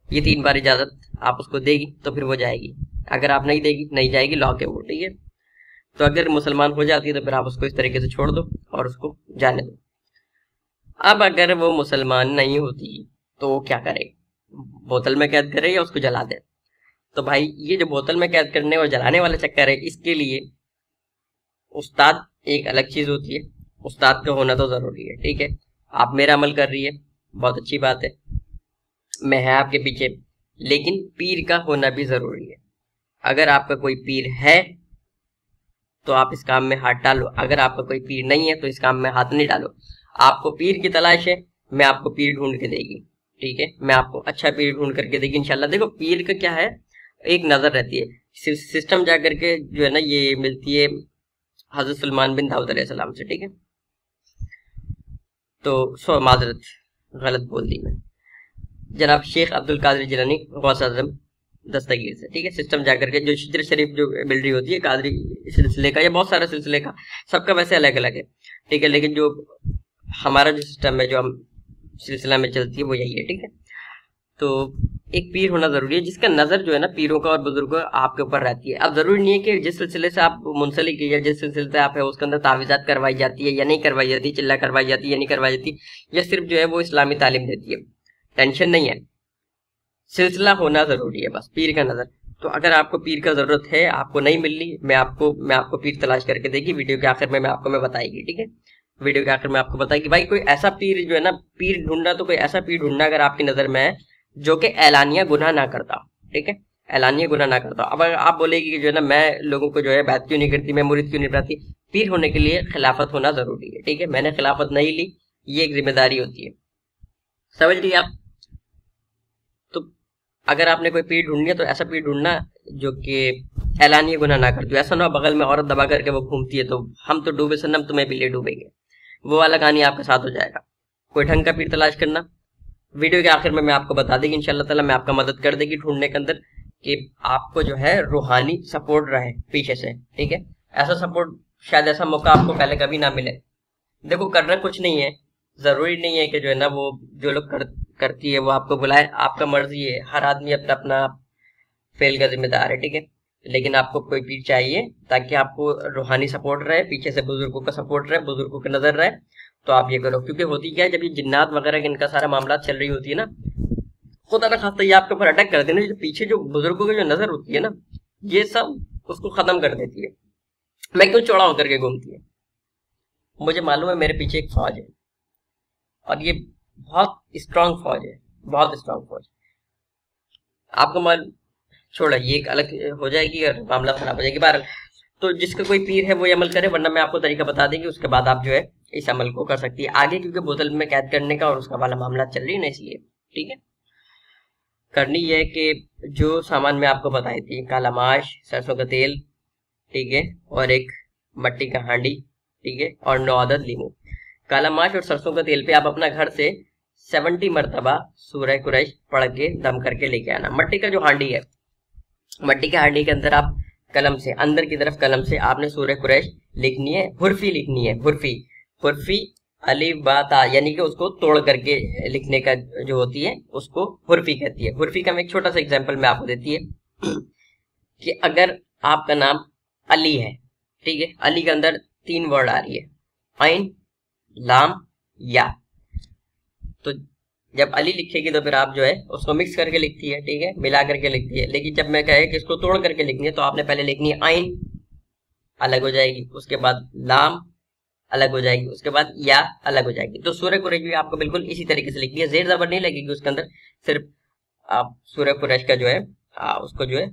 ये 3 बार इजाजत आप उसको देगी तो फिर वो जाएगी। अगर आप नहीं देगी, नहीं जाएगी, लॉक है वो, ठीक है। तो अगर मुसलमान हो जाती है तो फिर आप उसको इस तरीके से छोड़ दो और उसको जाने दो। अब अगर वो मुसलमान नहीं होती तो वो क्या करे? बोतल में कैद करे या उसको जला दे? तो भाई ये जो बोतल में कैद करने और जलाने वाला चक्कर है, इसके लिए उस्ताद एक अलग चीज होती है, उस्ताद का होना तो जरूरी है, ठीक है। आप मेरा अमल कर रही है, बहुत अच्छी बात है, मैं है आपके पीछे, लेकिन पीर का होना भी जरूरी है। अगर आपका कोई पीर है तो आप इस काम में हाथ डालो। अगर आपका कोई पीर नहीं है तो इस काम में हाथ नहीं डालो। आपको पीर की तलाश है, मैं आपको पीर ढूंढ के देगी, ठीक है, मैं आपको अच्छा पीर ढूंढ करके देगी इंशाल्लाह। देखो पीर का क्या है, एक नजर रहती है, सिस्टम जा करके जो है ना ये मिलती है हजरत सलमान बिन दाऊद अलैहिस्सलाम से, ठीक है। तो माजरत गलत बोल दी मैं, जनाब शेख अब्दुल कादिर जिलानी गौस आजम दस्तगीर से, ठीक है। सिस्टम जाकर के जो शिजर शरीफ जो मिल रही होती है कादरी सिलसिले का या बहुत सारे सिलसिले का, सबका वैसे अलग अलग है, ठीक है, लेकिन जो हमारा जो सिस्टम है जो हम सिलसिला में चलती है वो यही है, ठीक है। तो एक पीर होना जरूरी है जिसका नजर जो है ना पीरों का और बुजुर्गों आपके ऊपर रहती है। अब जरूरी नहीं है कि जिस सिलसिले से आप मुंसलिक या जिस सिलसिले से आप है उसके अंदर तावीज़ात करवाई जाती है या नहीं करवाई जाती, चिल्ला करवाई जाती है या नहीं करवाई जाती, या सिर्फ जो है वो इस्लामी तालीम देती है, टेंशन नहीं है, सिलसिला होना जरूरी है, बस पीर का नजर। तो अगर आपको पीर का जरूरत है, आपको नहीं मिल रही, मैं आपको पीर तलाश करके देगी, वीडियो के आखिर में मैं बताएगी, ठीक है। वीडियो के आखिर में आपको बताएगी भाई कोई ऐसा पीर जो है ना, पीर ढूंढना तो कोई ऐसा पीर ढूंढना अगर आपकी नजर में है जो कि ऐलानिया गुनाह ना करता, ठीक है, ऐलानिया गुनाह ना करता। अब अगर आप बोलेगी कि जो है ना मैं लोगों को जो है बात क्यों नहीं करती, मैं मुरीद क्यों नहीं बनाती, पीर होने के लिए खिलाफत होना जरूरी है, ठीक है। मैंने खिलाफत नहीं ली, ये एक जिम्मेदारी होती है, समझ लीजिए आप। तो अगर आपने कोई पीर ढूंढनी है तो ऐसा पीर ढूंढना जो कि ऐलानिया गुनाह ना करती, ऐसा ना बगल में औरत दबा करके वो घूमती है तो हम तो डूबे सनम तुम्हें भी ले डूबेंगे, वो वाला कहानी आपके साथ हो जाएगा। कोई ढंग का पीर तलाश करना, वीडियो के आखिर में मैं आपको बता देगी इंशाल्लाह ताला, मैं आपका मदद कर देगी ढूंढने के अंदर कि आपको जो है रूहानी सपोर्ट रहे पीछे से, ठीक है। ऐसा सपोर्ट शायद ऐसा मौका आपको पहले कभी ना मिले। देखो करना कुछ नहीं है, जरूरी नहीं है कि जो है ना वो जो लोग करती है वो आपको बुलाए, आपका मर्जी है, हर आदमी अपना अपना फेल का जिम्मेदार है, ठीक है। लेकिन आपको कोई पीर चाहिए ताकि आपको रूहानी सपोर्ट रहे, पीछे से बुजुर्गों का सपोर्ट रहे, बुजुर्गों की नजर रहे, तो आप ये करो। क्योंकि होती क्या है, जब ये जिन्नात वगैरह इनका सारा मामला चल रही होती है ना, खुदा ना खास्ता ये आपके ऊपर अटैक कर देना, जो पीछे जो बुजुर्गों की जो नजर होती है ना, ये सब उसको खत्म कर देती है। मैं क्यों चौड़ा होकर के घूमती है, मुझे मालूम है मेरे पीछे एक फौज है और ये बहुत स्ट्रांग फौज है, बहुत स्ट्रांग फौज। आपको मालूम, छोड़ा ये एक अलग हो जाएगी और मामला खराब हो जाएगी। बहरहाल तो जिसका कोई पीर है वो ये अमल करे, वरना मैं आपको तरीका बता देंगे, उसके बाद आप जो है इस अमल को कर सकती है आगे, क्योंकि बोतल में कैद करने का और उसका वाला मामला चल रही है ना, इसलिए ठीक है। करनी ये है कि जो सामान मैं आपको बताई थी, काला माश, सरसों का तेल, ठीक है, और एक मट्टी का हांडी, ठीक है, और 9 अदद लीमू। काला माश और सरसों का तेल पे आप अपना घर से 70 मरतबा सूरह कुरैश पढ़ के दम करके लेके आना। मट्टी का जो हांडी है, मट्टी के हांडी के अंदर आप कलम से, अंदर की तरफ कलम से आपने सूरह कुरैश लिखनी है, हुर्फी लिखनी है, हुर्फी, हुर्फी अलिफ बा ता, यानी कि उसको तोड़ करके लिखने का जो होती है उसको हुर्फी कहती है। हुर्फी का मैं एक छोटा सा एग्जांपल मैं आपको देती है कि अगर आपका नाम अली है, ठीक है, अली के अंदर 3 वर्ड आ रही है, ऐन, लाम, या, तो जब अली लिखेगी तो फिर आप जो है उसको मिक्स करके लिखती है, ठीक है, मिला करके लिखती है। लेकिन जब मैं कहे कि इसको तोड़ करके लिखनी है तो आपने पहले लिखनी है ऐन, अलग हो जाएगी, उसके बाद लाम अलग हो जाएगी, उसके बाद या अलग हो जाएगी। तो सूरह कुरैश भी आपको बिल्कुल इसी तरीके से लिखनी है, जेर जबर नहीं लगेगी उसके अंदर, सिर्फ आप सूरह कुरैश का जो है उसको जो है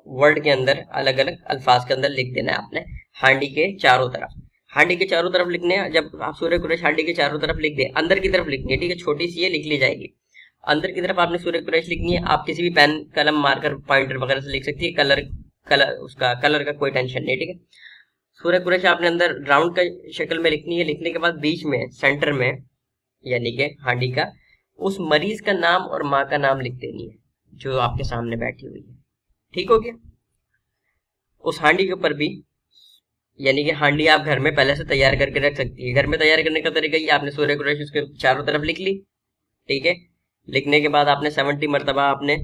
वर्ड के अंदर अलग अलग अल्फाज के अंदर लिख देना है आपने, हांडी के चारों तरफ, हांडी के चारों तरफ लिखने हैं। जब आप सूरह कुरैश हांडी के चारों तरफ लिख दें, अंदर की तरफ लिखनी है, ठीक है, छोटी सी ये लिख ली जाएगी, अंदर की तरफ आपने सूरह कुरैश लिखनी है। आप किसी भी पेन कलम मार्कर पॉइंटर वगैरह से लिख सकती है, कलर उसका कलर का कोई टेंशन नहीं, ठीक है। सूरह कुरैश आपने अंदर राउंड का शक्ल में लिखनी है, लिखने के बाद बीच में सेंटर में यानी कि हांडी का उस मरीज का नाम और माँ का नाम लिख देनी है जो आपके सामने बैठी हुई है, ठीक हो गया। उस हांडी के ऊपर भी, यानी कि हांडी आप घर में पहले से तैयार करके रख सकती है। घर में तैयार करने का तरीका ये, आपने सूरह कुरैश उसके चारों तरफ लिख ली, ठीक है, लिखने के बाद आपने 70 मरतबा आपने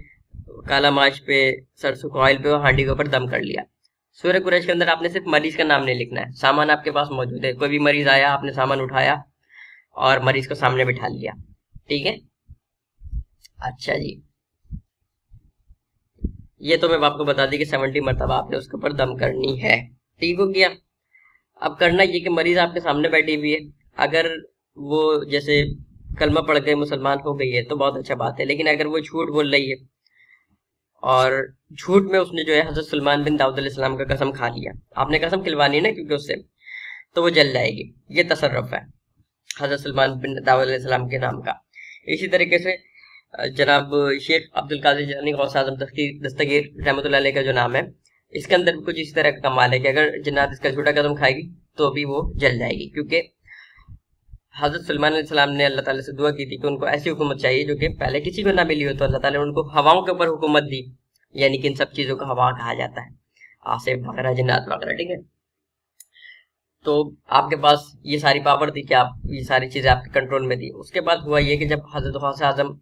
काला माश पे, सरसों के ऑयल पे और हांडी के ऊपर दम कर लिया। सूरह कुरैश के अंदर आपने सिर्फ मरीज का नाम नहीं लिखना है, सामान आपके पास मौजूद है, कोई भी मरीज आया आपने सामान उठाया और मरीज को सामने बिठा लिया, ठीक है। अच्छा जी, ये तो मैं आपको बता दी कि 70 मरतबा आपने उसके ऊपर दम करनी है, ठीक हो गया। अब करना ये कि मरीज आपके सामने बैठी हुई है, अगर वो जैसे कलमा पढ़ के मुसलमान हो गई है तो बहुत अच्छा बात है, लेकिन अगर वो झूठ बोल रही है और झूठ में उसने जो है हजरत सुलेमान बिन दाऊद अलैहिस्सलाम का कसम खा लिया। आपने कसम खिलवानी है ना क्योंकि उससे, तो वो जल जाएगी। ये तसर्रुफ है हजरत सुलेमान बिन दाऊद अलैहिस्सलाम के नाम का। इसी तरीके से जनाब शेख अब्दुल कादिर जिलानी गौस आज़म दस्तगीर रहमतुल्लाह अलैह का जो नाम है, इसके अंदर भी कुछ इसी तरह का कमाल है कि अगर जन्नत इसका झूठा कदम खाएगी तो भी वो जल जाएगी, क्योंकि हजरत सुलेमान अलैहिस्सलाम ने अल्लाह ताला से दुआ की थी कि उनको ऐसी हुकूमत चाहिए जो कि पहले किसी को ना मिली हो, तो अल्लाह ताला ने उनको हवाओं के ऊपर हुकूमत दी, यानी कि इन सब चीजों को हवा कहा जाता है, आसिफ वगैरह जन्नत वगैरह, ठीक है। तो आपके पास ये सारी पावर थी कि आप ये सारी चीजें आपके कंट्रोल में थी। उसके बाद हुआ ये कि जब हजरत गौस आज़म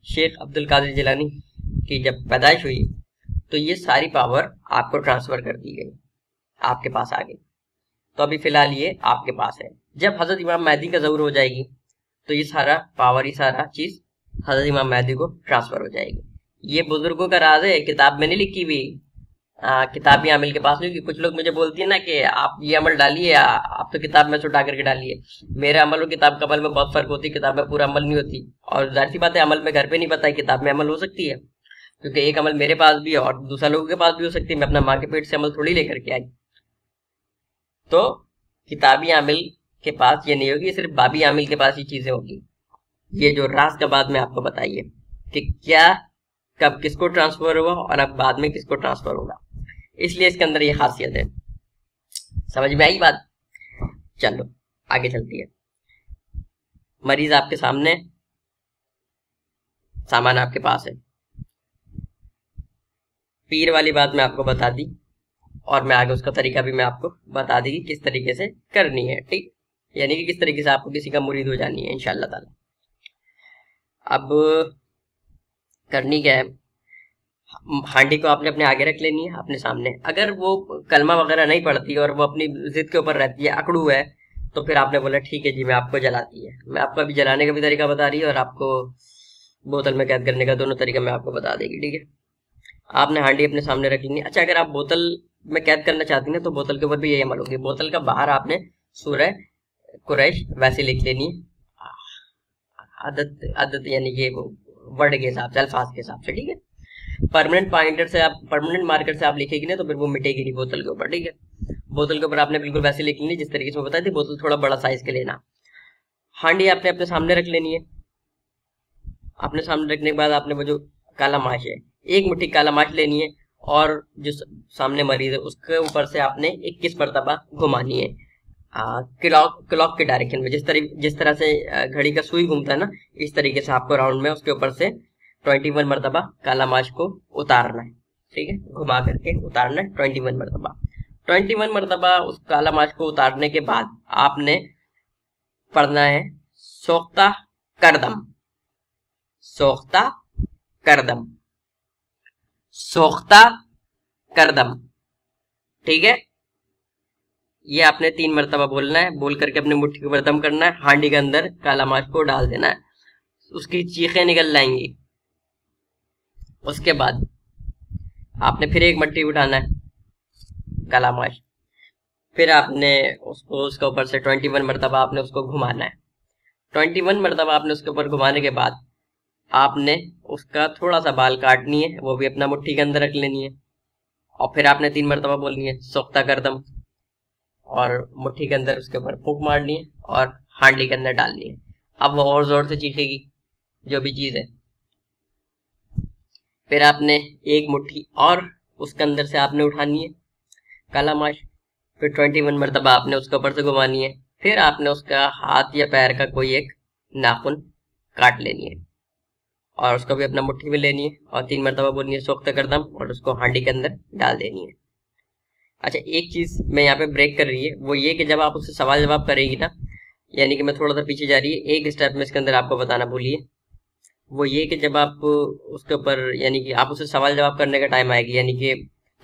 शेख अब्दुल कादिर जिलानी की जब पैदाइश हुई तो ये सारी पावर आपको ट्रांसफर कर दी गई, आपके पास आ गई। तो अभी फिलहाल ये आपके पास है। जब हजरत इमाम महदी का ज़हूर हो जाएगी तो ये सारा पावर, ये सारा चीज हजरत इमाम महदी को ट्रांसफर हो जाएगी। ये बुजुर्गों का राज है, किताब में नहीं लिखी हुई, किताबी अमल के पास नहीं। कि कुछ लोग मुझे बोलती है ना कि आप ये अमल डालिए, आप तो किताब में से उठा करके डालिए। मेरे अमल और किताब का अमल में बहुत फर्क होती है, किताब में पूरा अमल नहीं होती, और जाहिर सी बात है अमल में घर पे नहीं पता है, किताब में अमल हो सकती है, क्योंकि एक अमल मेरे पास भी है और दूसरा लोगों के पास भी हो सकती है। मैं अपना माँ के पेट से अमल थोड़ी लेकर के आई। तो किताबी आमिल के पास ये नहीं होगी, सिर्फ बाबी आमिल के पास ये चीजें होगी। ये जो राज का बाद में आपको बताइए कि क्या कब किसको ट्रांसफर हुआ और अब बाद में किसको ट्रांसफर होगा, इसलिए इसके अंदर ये खासियत है। समझ में आई बात? चलो आगे चलती है। मरीज आपके सामने, सामान आपके पास है। पीर वाली बात मैं आपको बता दी और मैं आगे उसका तरीका भी मैं आपको बता दी कि किस तरीके से करनी है, ठीक, यानी कि किस तरीके से आपको किसी का मुरीद हो जानी है इंशाअल्लाह ताला। अब करनी क्या है, हांडी को आपने अपने आगे रख लेनी है, अपने सामने। अगर वो कलमा वगैरह नहीं पढ़ती और वो अपनी जिद के ऊपर रहती है, अकड़ू है, तो फिर आपने बोला ठीक है जी मैं आपको जलाती है। मैं आपको अभी जलाने का भी तरीका बता रही है और आपको बोतल में कैद करने का, दोनों तरीका मैं आपको बता देगी, ठीक है। आपने हांडी अपने सामने रख लेनी है। अच्छा, अगर आप बोतल में कैद करना चाहती हैं तो बोतल के ऊपर भी यही अमल होगी। बोतल का बाहर आपने सूरह कुरैश वैसे लिख लेनी है, आदत यानी कि वर्ड के हिसाब से, अल्फाज के हिसाब से, ठीक है। परमानेंट मार्कर से आप लिखेगी ना तो फिर वो मिटेगी नहीं बोतल के ऊपर, ठीक है। बोतल के ऊपर आपने बिल्कुल वैसे लिख लेनी जिस तरीके से बताई थी। बोतल थोड़ा बड़ा साइज के लेना। हांडी आपने अपने सामने रख लेनी है। अपने सामने रखने के बाद आपने वो जो काला माश है, एक मुट्ठी काला माश लेनी है और जो सामने मरीज है उसके ऊपर से आपने 21 मरतबा घुमानी है, क्लॉक के डायरेक्शन में। जिस तरह से घड़ी का सुई घूमता है ना, इस तरीके से आपको राउंड में उसके ऊपर से 21 मरतबा काला माश को उतारना है, ठीक है। घुमा करके उतारना है 21 मरतबा। 21 मरतबा उस काला माश को उतारने के बाद आपने पढ़ना है सोख्ता करदम, सोख्ता करदम, सोख्ता करदम, ठीक है। ये आपने 3 मरतबा बोलना है। बोल करके अपने मुट्ठी के ऊपर दम करना है, हांडी के अंदर काला माश को डाल देना है, उसकी चीखें निकल जाएंगी। उसके बाद आपने फिर एक मट्टी उठाना है काला माश, फिर आपने उसको उसके ऊपर से 21 मरतबा आपने उसको घुमाना है। 21 मरतबा आपने उसके ऊपर घुमाने के बाद आपने उसका थोड़ा सा बाल काटनी है, वो भी अपना मुट्ठी के अंदर रख लेनी है। और फिर आपने 3 मरतबा बोलनी है सोख्ता करदम और मुट्ठी के अंदर उसके ऊपर फूंक मारनी है और हांडी के अंदर डालनी है। अब वो और जोर से चीखेगी जो भी चीज है। फिर आपने एक मुट्ठी और उसके अंदर से आपने उठानी है काला माश, फिर 21 मरतबा आपने उसके ऊपर से घुमानी है। फिर आपने उसका हाथ या पैर का कोई एक नाखून काट लेनी है और उसको भी अपना मुट्ठी में लेनी है और 3 मरतबा बोलनी है सोख्ता करदम और उसको हांडी के अंदर डाल देनी है। अच्छा, एक चीज मैं यहाँ पे ब्रेक कर रही है, वो ये कि जब आप उससे सवाल जवाब करेगी ना, यानी कि मैं थोड़ा सा पीछे जा रही है, एक स्टेप में इसके अंदर आपको बताना भूलिए, वो ये कि जब आप उसके ऊपर यानी कि आप उससे सवाल जवाब करने का टाइम आएगी, यानी कि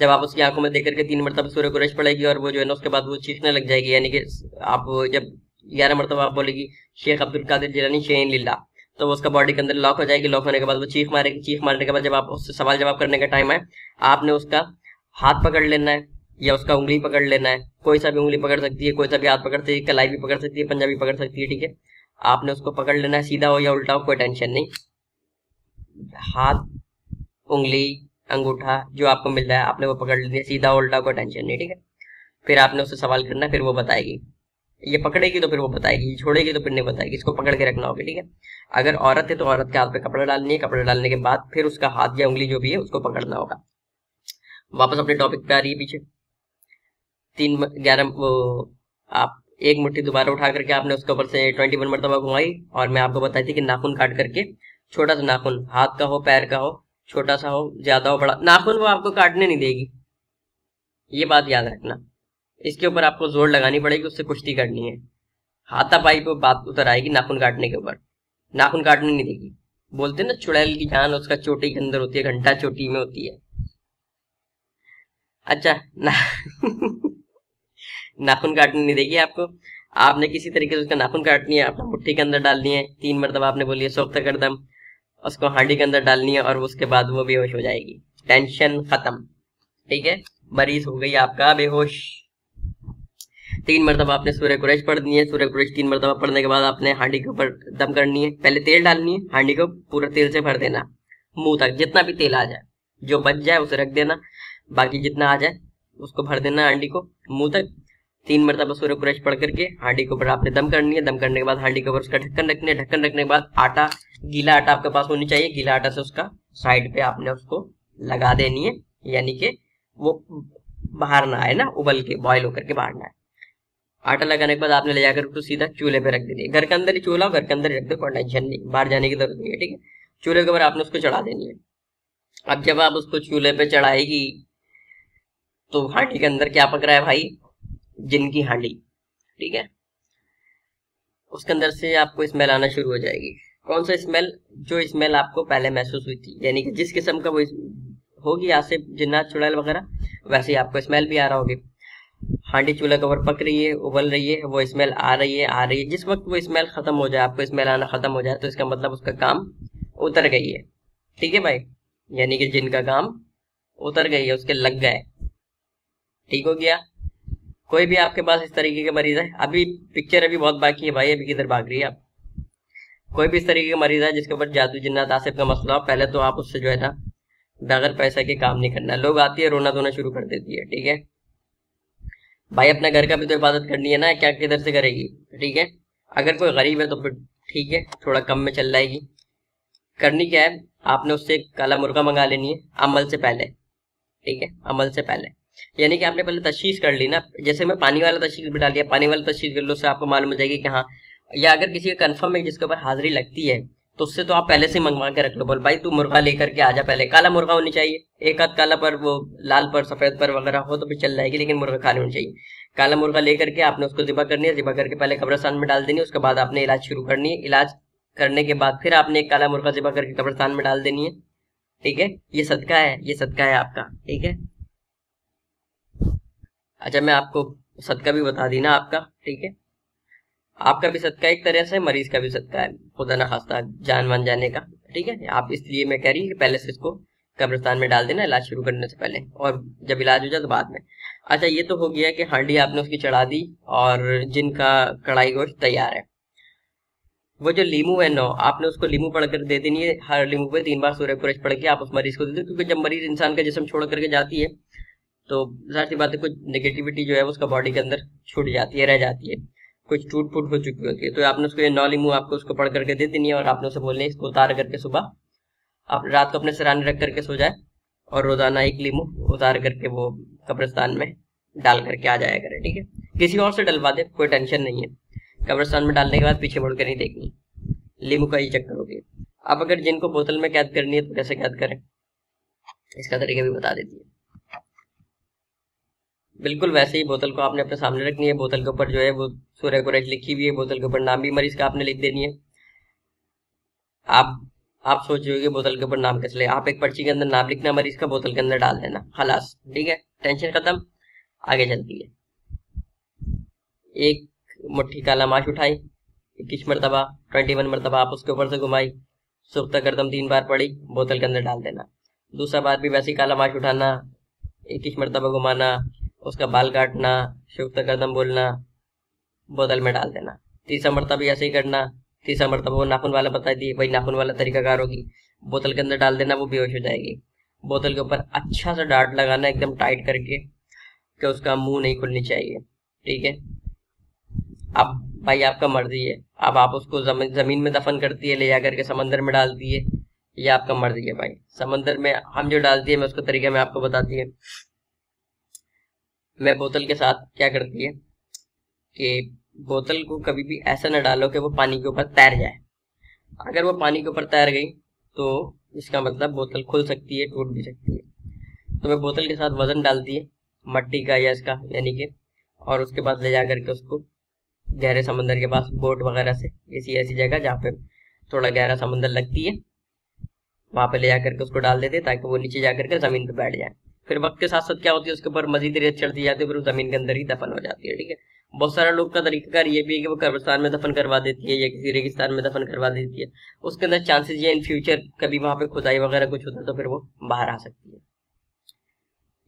जब आप उसकी आंखों में देख करके 3 मरतबा सूरह कुरैश पड़ेगी और वो जो है ना उसके बाद वो चीखने लग जाएगी, यानी कि आप जब 11 मरतबा आप बोलेगी शेख अब्दुल कादिर जिलानी शेन लिल्ला, तो वो उसका बॉडी के अंदर लॉक हो जाएगी। लॉक होने के बाद वो चीख मारेगी। चीख मारने के बाद जब आप उससे सवाल जवाब करने का टाइम आए, आपने उसका हाथ पकड़ लेना है या उसका उंगली पकड़ लेना है। कोई सा भी उंगली पकड़ सकती है, कोई सा भी हाथ पकड़ सकती है, कलाई भी पकड़ सकती है, पंजा भी पकड़ सकती है, ठीक है। आपने उसको पकड़ लेना है, सीधा हो या उल्टा हो कोई टेंशन नहीं। हाथ, उंगली, अंगूठा जो आपको मिल रहा है आपने वो पकड़ लिया, सीधा उल्टा, कोई टेंशन नहीं, ठीक है। फिर आपने उससे सवाल करना, फिर वो बताएगी। ये पकड़ेगी तो फिर वो बताएगी, ये छोड़ेगी तो फिर नहीं बताएगी, इसको पकड़ के रखना होगा, ठीक है। अगर औरत है तो औरत के हाथ पे कपड़ा डालनी है, कपड़ा डालने के बाद फिर उसका हाथ या उंगली जो भी है उसको पकड़ना होगा। वापस अपने टॉपिक पे आ रही है पीछे। 11 वो आप एक मुट्ठी दोबारा उठा करके आपने उसके ऊपर से 21 मरतबा घुमाई, और मैं आपको बताई थी कि नाखून काट करके, छोटा सा नाखून, हाथ का हो, पैर का हो, छोटा सा हो, ज्यादा हो, बड़ा नाखून, वो आपको काटने नहीं देगी, ये बात याद रखना। इसके ऊपर आपको जोर लगानी पड़ेगी, उससे कुश्ती करनी है। हाथापाई पे बात उतर आएगी नाखून काटने के ऊपर, नाखून काटने नहीं देगी। बोलते ना चुड़ैल की जान उसका चोटी के अंदर होती है, घंटा चोटी में होती है। अच्छा ना नाखून काटने नहीं देगी आपको। आपने किसी तरीके से उसका नाखून काटनी है, अपना मुट्ठी के अंदर डालनी है, 3 मरतबा आपने बोली है सोख्त करदम, उसको हांडी के अंदर डालनी है, और उसके बाद वो बेहोश हो जाएगी, टेंशन खत्म, ठीक है। मरीज हो गई आपका बेहोश। 3 मरतबा आपने सूर्य कुरैश पढ़ दी है। सूर्य कुरैश 3 मरतबा पढ़ने के बाद आपने हांडी के ऊपर दम करनी है। पहले तेल डालनी है, हांडी को पूरा तेल से भर देना मुंह तक, जितना भी तेल आ जाए, जो बच जाए उसे रख देना, बाकी जितना आ जाए उसको भर देना हांडी को मुंह तक। 3 मरतबा सूर्य कुरैश पढ़ करके हांडी के ऊपर आपने दम करनी है। दम करने के बाद हांडी के ऊपर उसका ढक्कन रखनी है। ढक्कन रखने के बाद आटा, गीला आटा आपके पास होनी चाहिए, गीला आटा से उसका साइड पे आपने उसको लगा देनी है, यानी कि वो बाहर ना आए ना, उबल के बॉयल होकर के बाहर ना आए। आटा लगाने के बाद आपने ले जाकर उसको सीधा चूल्हे पे रख दीजिए। घर के अंदर ही चूल्हा, घर के अंदर ही रख दो, कोई टेंशन नहीं, बाहर जाने की जरूरत नहीं है, ठीक है। चूल्हे के ऊपर आपने उसको चढ़ा देनी है। अब जब आप उसको चूल्हे पे चढ़ाएगी तो हांडी के अंदर क्या पक रहा है भाई, जिन की हांडी, ठीक है। उसके अंदर से आपको स्मेल आना शुरू हो जाएगी। कौन सा स्मेल? जो स्मेल आपको पहले महसूस हुई थी, यानी कि जिस किस्म का वो होगी आज से जिन्नात चुड़ैल वगैरह, वैसे ही आपको स्मेल भी आ रहा होगी। हांडी चूल्हा के ऊपर पक रही है, उबल रही है, वो स्मेल आ रही है। जिस वक्त वो स्मेल खत्म हो जाए, आपको स्मेल आना खत्म हो जाए, तो इसका मतलब उसका काम उतर गई है, ठीक है भाई, यानी कि जिनका काम उतर गई है, उसके लग गए, ठीक हो गया। कोई भी आपके पास इस तरीके के मरीज है, अभी पिक्चर अभी बहुत बाकी है भाई, अभी किधर भाग रही है आप। कोई भी इस तरीके का मरीज है जिसके ऊपर जादू जिन्नात आसिफ का मसला हो, पहले तो आप उससे जो है ना बगैर पैसा के काम नहीं करना। लोग आती है रोना धोना शुरू कर देती है, ठीक है भाई, अपने घर का भी तो हिफाजत करनी है ना, क्या किधर से करेगी, ठीक है। अगर कोई गरीब है तो फिर ठीक है, थोड़ा कम में चल जाएगी। करनी क्या है, आपने उससे काला मुर्गा मंगा लेनी है अमल से पहले, ठीक है, अमल से पहले, यानी कि आपने पहले तशखीस कर ली ना। जैसे मैं पानी वाला तशखीस बिठा लिया, पानी वाला तशखीस कर लो, उससे आपको मालूम हो जाएगी कि हाँ, या अगर किसी का कंफर्म है जिसके ऊपर हाजिरी लगती है, तो उससे तो आप पहले से मंगवा के रख लो, बोल भाई तू मुर्गा लेकर के आजा, पहले काला मुर्गा होनी चाहिए, एक आध काला पर, वो लाल पर सफेद पर वगैरह हो तो भी चल जाएगी, लेकिन मुर्गा काले होनी चाहिए। काला मुर्गा लेकर के आपने उसको ज़िबा करनी है, ज़िबा करके पहले कब्रिस्तान में डाल देनी है, उसके बाद आपने इलाज शुरू करनी है। इलाज करने के बाद फिर आपने एक काला मुर्गा ज़िबा करके कब्रिस्तान में डाल देनी है, ठीक है। ये सदका है, ये सदका है आपका, ठीक है। अच्छा मैं आपको सदका भी बता दी ना आपका, ठीक है। आपका भी सदका एक तरह से, मरीज का भी सदका है, खुदा ना खास्ता जान मान जाने का, ठीक है। आप इसलिए मैं कह रही हूँ कि पहले से इसको कब्रिस्तान में डाल देना इलाज शुरू करने से पहले, और जब इलाज हो जाए तो बाद में। अच्छा ये तो हो गया कि हांडी आपने उसकी चढ़ा दी और जिनका कढ़ाई गोश्त तैयार है। वो जो लीमू है नो, आपने उसको लीमू पढ़ कर दे देनी है। हर लीमू पे 3 बार सूर्य कुरैश पढ़ के आप उस मरीज को दे दो, क्योंकि जब मरीज इंसान का जिस्म छोड़ करके जाती है तो जाहिर सी बात है कुछ नेगेटिविटी जो है उसका बॉडी के अंदर छूट जाती है, रह जाती है, कुछ टूट फूट हो चुकी होती है। तो आपने उसको ये 9 लीमू आपको उसको पढ़ करके दे देनी है, और आपने उसे बोलने इसको उतार करके सुबह आप रात को अपने सिराने रख करके सो जाए, और रोजाना 1 लीमू उतार करके वो कब्रिस्तान में डाल करके आ जाया करे, ठीक है। किसी और से डलवा दे, कोई टेंशन नहीं है। कब्रिस्तान में डालने के बाद पीछे मुड़ कर नहीं देखनी, लीमू का ही चक्कर हो गया। अब अगर जिनको बोतल में कैद करनी है तो कैसे कैद करें, इसका तरीका भी बता देती है। बिल्कुल वैसे ही बोतल को आपने अपने सामने रखनी है, बोतल के ऊपर जो है वो सूर्य कुरैश लिखी हुई है, बोतल के ऊपर नाम भी मरीज का आपने लिख देनी है। आप सोच रहे हो कि बोतल के ऊपर नाम कैसे ले, आप एक पर्ची के अंदर नाम लिखना मरीज का, बोतल के अंदर डाल देना, खलास, ठीक है, टेंशन खत्म, आगे चलती है। एक मुट्ठी काला माश उठाई, 21 मरतबा, 21 मरतबा आप उसके ऊपर से घुमाई, सुख्ता करदम 3 बार पड़ी, बोतल के अंदर डाल देना। दूसरा बार भी वैसे ही काला माश उठाना, 21 मरतबा घुमाना, उसका बाल काटना, सुख्ता करदम बोलना, बोतल में डाल देना। तीसरा मरतबा भी ऐसे ही करना, तीसरा मरतबा वो नाखून वाला बता दिए, वही नाखून वाला तरीकाकार होगी, बोतल के अंदर डाल देना, वो बेहोश हो जाएगी। बोतल के ऊपर अच्छा सा डार्ट लगाना एकदम टाइट करके कि उसका मुंह नहीं खुलनी चाहिए। ठीक है, अब भाई आपका मर्जी है, अब आप उसको जमीन में दफन करती है, ले जा करके समंदर में डालती है, ये आपका मर्जी है भाई। समंदर में हम जो डालती है, मैं उसका तरीका मैं आपको बताती है। मैं बोतल के साथ क्या करती है कि बोतल को कभी भी ऐसा न डालो कि वो पानी के ऊपर तैर जाए। अगर वो पानी के ऊपर तैर गई तो इसका मतलब बोतल खुल सकती है, टूट भी सकती है। तो मैं बोतल के साथ वजन डालती है मट्टी का या इसका यानी कि, और उसके बाद ले जा करके उसको गहरे समंदर के पास बोट वगैरह से ऐसी ऐसी जगह जहाँ पे थोड़ा गहरा समंदर लगती है वहां पे ले जा करके उसको डाल देते ताकि वो नीचे जा करके जमीन पे बैठ जाए। फिर वक्त के साथ साथ क्या होती है, उसके ऊपर मजीद रेत चढ़ती जाती है, फिर वो जमीन के अंदर ही दफन हो जाती है। ठीक है, बहुत सारे लोग का तरीकाकार ये भी है कि वो कब्रिस्तान में दफन करवा देती है या किसी रेगिस्तान में दफन करवा देती है। उसके अंदर चांसेस ये इन फ्यूचर कभी वहां पे खुदाई वगैरह कुछ होता है तो फिर वो बाहर आ सकती है।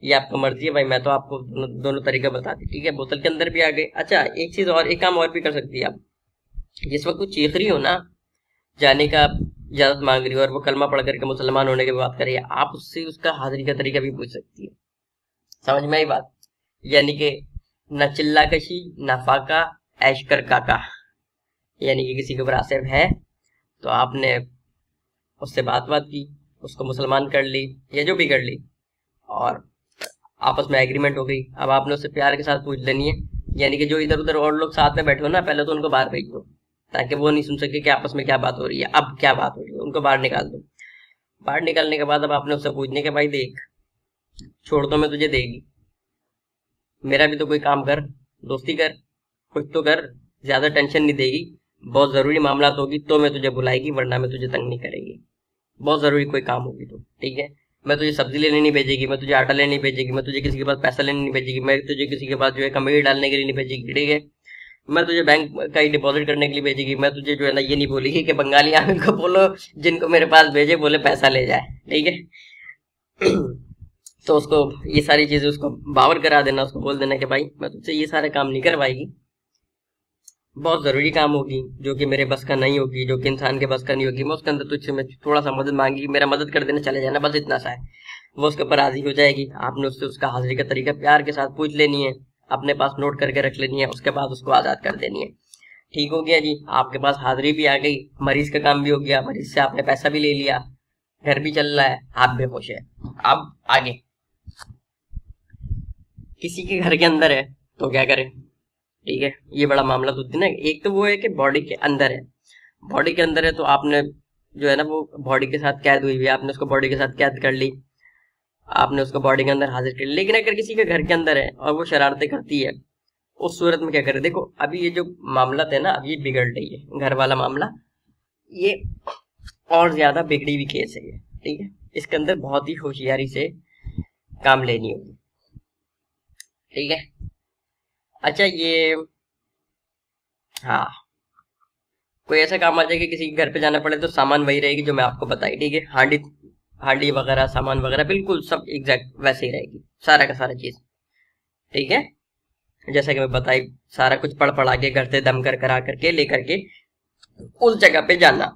ये आपका मर्जी है भाई, मैं तो आपको दोनों तरीका बताती। ठीक है, बोतल के अंदर भी आ गए। अच्छा, एक चीज और, एक काम और भी कर सकती है आप। जिस वक्त वो चीख रही हो ना, जाने का इजाजत मांग रही हो और वो कलमा पढ़ करके मुसलमान होने की बात कर रही है, आप उससे उसका हाजिरी का तरीका भी पूछ सकती है। समझ में आई बात? यानी कि न चिल्ला कशी न फाका ऐशकर काका, यानी कि किसी के ऊपर आसिफ है तो आपने उससे बात की, उसको मुसलमान कर ली या जो भी कर ली, और आपस में एग्रीमेंट हो गई। अब आपने उससे प्यार के साथ पूछ लेनी है, यानी कि जो इधर उधर और लोग साथ में बैठे हो ना, पहले तो उनको बाहर भेज दो ताकि वो नहीं सुन सके कि आपस में क्या बात हो रही है। अब क्या बात हो रही है, उनको बाहर निकाल दो। बाहर निकालने के बाद अब आपने उससे पूछने के, भाई देख, छोड़ तो मैं तुझे देगी, मेरा भी तो कोई काम कर, दोस्ती कर, कुछ तो कर, ज्यादा टेंशन नहीं देगी, बहुत जरूरी मामला होगी तो मैं तुझे बुलाएगी, वरना मैं तुझे तंग नहीं करेगी। बहुत जरूरी कोई काम होगी तो ठीक है, मैं तुझे सब्जी लेने नहीं भेजेगी, मैं तुझे आटा लेने नहीं भेजेगी, मैं तुझे किसी के पास पैसा लेने नहीं भेजेगी, मैं तुझे किसी के पास जो है कमीज डालने के लिए नहीं भेजेगी। ठीक है, मैं तुझे बैंक का ही डिपॉजिट करने के लिए भेजेगी। मैं तुझे जो है ना ये नहीं बोलेगी कि बंगाली आदमी को बोलो जिनको मेरे पास भेजे, बोले पैसा ले जाए। ठीक है तो उसको ये सारी चीजें उसको बावर करा देना, उसको बोल देना कि भाई मैं तुझसे ये सारे काम नहीं करवाएगी, बहुत जरूरी काम होगी जो कि मेरे बस का नहीं होगी, जो कि इंसान के बस का नहीं होगी, मैं उसके अंदर तुझसे मैं थोड़ा सा मदद मांगी, मेरा मदद कर देना, चले जाना, बस इतना सा है। वो उसके ऊपर राजी हो जाएगी। आपने उससे उसका हाजिरी का तरीका प्यार के साथ पूछ लेनी है, अपने पास नोट करके रख लेनी है, उसके बाद उसको आजाद कर देनी है। ठीक हो गया जी, आपके पास हाजिरी भी आ गई, मरीज का काम भी हो गया, मरीज से आपने पैसा भी ले लिया, घर भी चल रहा है, आप भी खुश है। अब आगे किसी के घर के अंदर है तो क्या करें? ठीक है, ये बड़ा मामला तो ना, एक तो वो है कि बॉडी के अंदर है, बॉडी के अंदर है तो आपने जो है ना वो बॉडी के साथ कैद हुई हुई है, आपने उसको बॉडी के साथ कैद कर ली, आपने उसको बॉडी के अंदर हाजिर कर लिया। लेकिन अगर किसी के घर के अंदर है और वो शरारतें करती है, उस सूरत में क्या करे? देखो अभी ये जो मामला है ना, अब ये बिगड़ रही है, घर वाला मामला, ये और ज्यादा बिगड़ी हुई केस है ये। ठीक है, इसके अंदर बहुत ही होशियारी से काम लेनी होगी। ठीक है, अच्छा ये, हाँ, कोई ऐसा काम आ जाए कि किसी के घर पे जाना पड़े तो सामान वही रहेगी जो मैं आपको बताई। ठीक है, हांडी हांडी वगैरह सामान वगैरह बिल्कुल सब एग्जैक्ट वैसे ही रहेगी, सारा का सारा चीज। ठीक है, जैसा कि मैं बताई, सारा कुछ पढ़ पढ़ा के घर से दम कर करा करके लेकर के उस जगह पे जाना।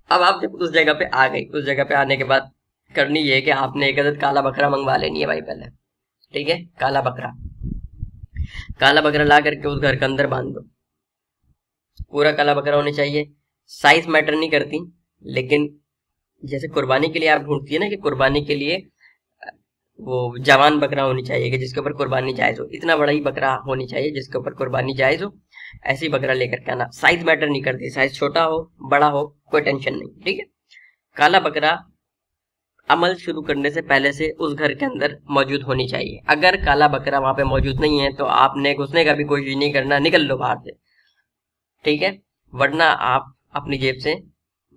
अब आप जब उस जगह पे आ गई, उस जगह पे आने के बाद करनी ये है कि आपने एक आदत काला बकरा मंगवा लेनी है भाई पहले। ठीक है, काला बकरा, काला बकरा ला करके उस घर के अंदर बांध दो, पूरा काला बकरा होना चाहिए। साइज मैटर नहीं करती, लेकिन जैसे कुर्बानी के लिए आप ढूंढती है ना कि कुर्बानी के लिए वो जवान बकरा होनी चाहिए कि जिसके ऊपर कुर्बानी जायज हो, इतना बड़ा ही बकरा होनी चाहिए जिसके ऊपर कुर्बानी जायज हो, ऐसी बकरा लेकर के आना। साइज मैटर नहीं करती, साइज छोटा हो बड़ा हो कोई टेंशन नहीं। ठीक है, काला बकरा अमल शुरू करने से पहले से उस घर के अंदर मौजूद होनी चाहिए। अगर काला बकरा वहां पे मौजूद नहीं है तो आपने घुसने का भी कोशिश नहीं करना, निकल लो बाहर से। ठीक है, वरना आप अपनी जेब से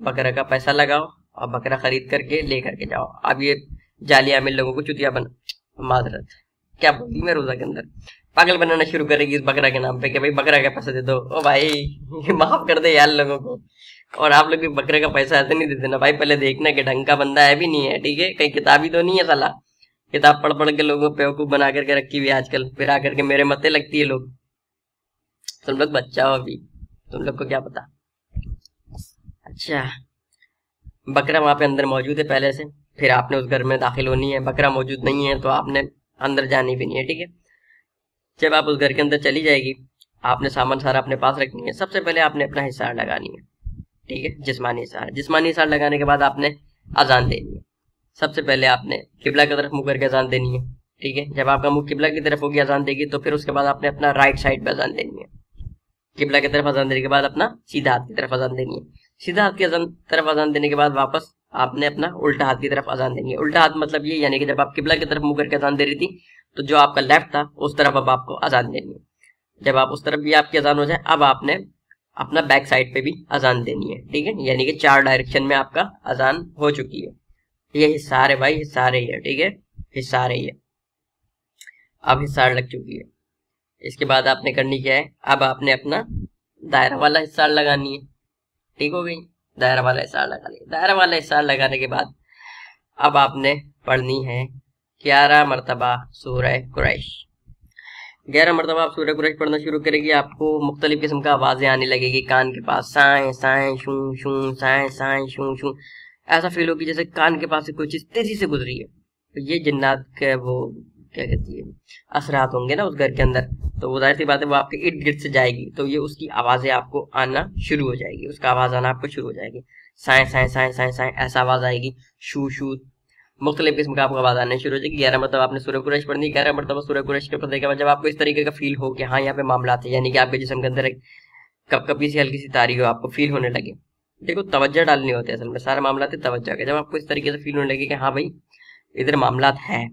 बकरा का पैसा लगाओ और बकरा खरीद करके ले करके जाओ। अब ये जालिया मिल लोगों को चुतिया बना, माजरत क्या बोली मैं, रोजा के अंदर पागल बनाना शुरू करेगी इस बकरा के नाम पे कि भाई बकरा का पैसा दे दो। ओ भाई माफ कर दे यार लोगों को, और आप लोग भी बकरे का पैसा ऐसे नहीं देते ना भाई, पहले देखना कि ढंग का बंदा है भी नहीं है। ठीक है, कहीं किताब ही तो नहीं है साला, किताब पढ़ पढ़ के लोगों बेवकूफ बना करके रखी हुई आजकल, फिर आकर के मेरे मते लगती है लोग। तुम लोग बच्चा हो अभी, तुम लोग को क्या पता। अच्छा, बकरा वहां पे अंदर मौजूद है पहले से। फिर आपने उस घर में दाखिल होनी है। बकरा मौजूद नहीं है तो आपने अंदर जानी भी नहीं है, ठीक है। जब आप उस घर के अंदर चली जाएगी, आपने सामान सारा अपने पास रखनी है। सबसे पहले आपने अपना हिसार लगानी है, ठीक है, जिस्मानी हिसार। जिस्मानी हिसार लगाने के बाद आपने अजान देनी है। सबसे पहले आपने किबला की तरफ मुंह करके अजान देनी है, ठीक है। जब आपका मुंह किबला की तरफ होगी अजान देगी, तो फिर उसके बाद आपने अपना राइट साइड पे अजान देनी है। किबला की तरफ अजान देने के बाद अपना सीधा हाथ की तरफ अजान देनी है। सीधा हाथ की तरफ अजान देने के बाद वापस आपने अपना उल्टा हाथ की तरफ अजान देनी है। उल्टा हाथ मतलब ये, यानी कि जब आप किबला की तरफ मुंह करके अजान दे रही थी, तो जो आपका लेफ्ट था उस तरफ अब आपको अजान देनी है। जब आप उस तरफ भी आपकी अजान हो जाए, अब आपने अपना बैक साइड पे भी अजान देनी है, ठीक है। यानी कि 4 डायरेक्शन में आपका अजान हो चुकी है। ये हिसार है भाई, हिसार है ये, ठीक है, हिसार है ये। अब हिसार लग चुकी है। इसके बाद आपने करनी क्या है, अब आपने अपना दायरा वाला हिसार लगानी है, ठीक हो गई। दायरा वाला हिसार लगा लिया। दायरा वाला हिसार लगाने के बाद अब आपने पढ़नी है 11 मरतबा सूरह कुरैश। 11 मरतबा आप सूरह कुरैश पढ़ना शुरू करेगी, आपको मुख्तलिफ किस्म का आवाजें आने लगेगी कान के पास, साएं साएं शू शू, साएं साएं शू शू। ऐसा फील होगी जैसे कान के पास से कोई चीज तेजी से गुजरी है। तो ये जिन्नात के वो क्या कहती है असरात होंगे ना उस घर के अंदर, तो वो जाहिर सी बात है वो आपके इर्द गिर्द से जाएगी, तो ये उसकी आवाजें आपको आना शुरू हो जाएगी, उसका आवाज आना आपको शुरू हो जाएगी। साएं साएं साएं साएं साएं ऐसा आवाज आएगी, शू शू, मुख्तलिफ किस्म का आपको आवाज आने शुरू हो जाएगी। 11 मरतबा आपने सूरह कुरैश पढ़नी। 11 मरतबा सूरह कुरैश के पढ़ने के बाद जब आपको इस तरीके का फील हो कि हाँ यहाँ पे मामला है, यानी कि आपके जिस्म के अंदर एक कपकपी सी हल्की सी तारी हो, आपको फील होने लगे। देखो तवज्जो डालनी होती है असल में, सारे मामला तवज्जो के। जब आपको इस तरीके से फील होने लगे कि हाँ भाई इधर मामला है,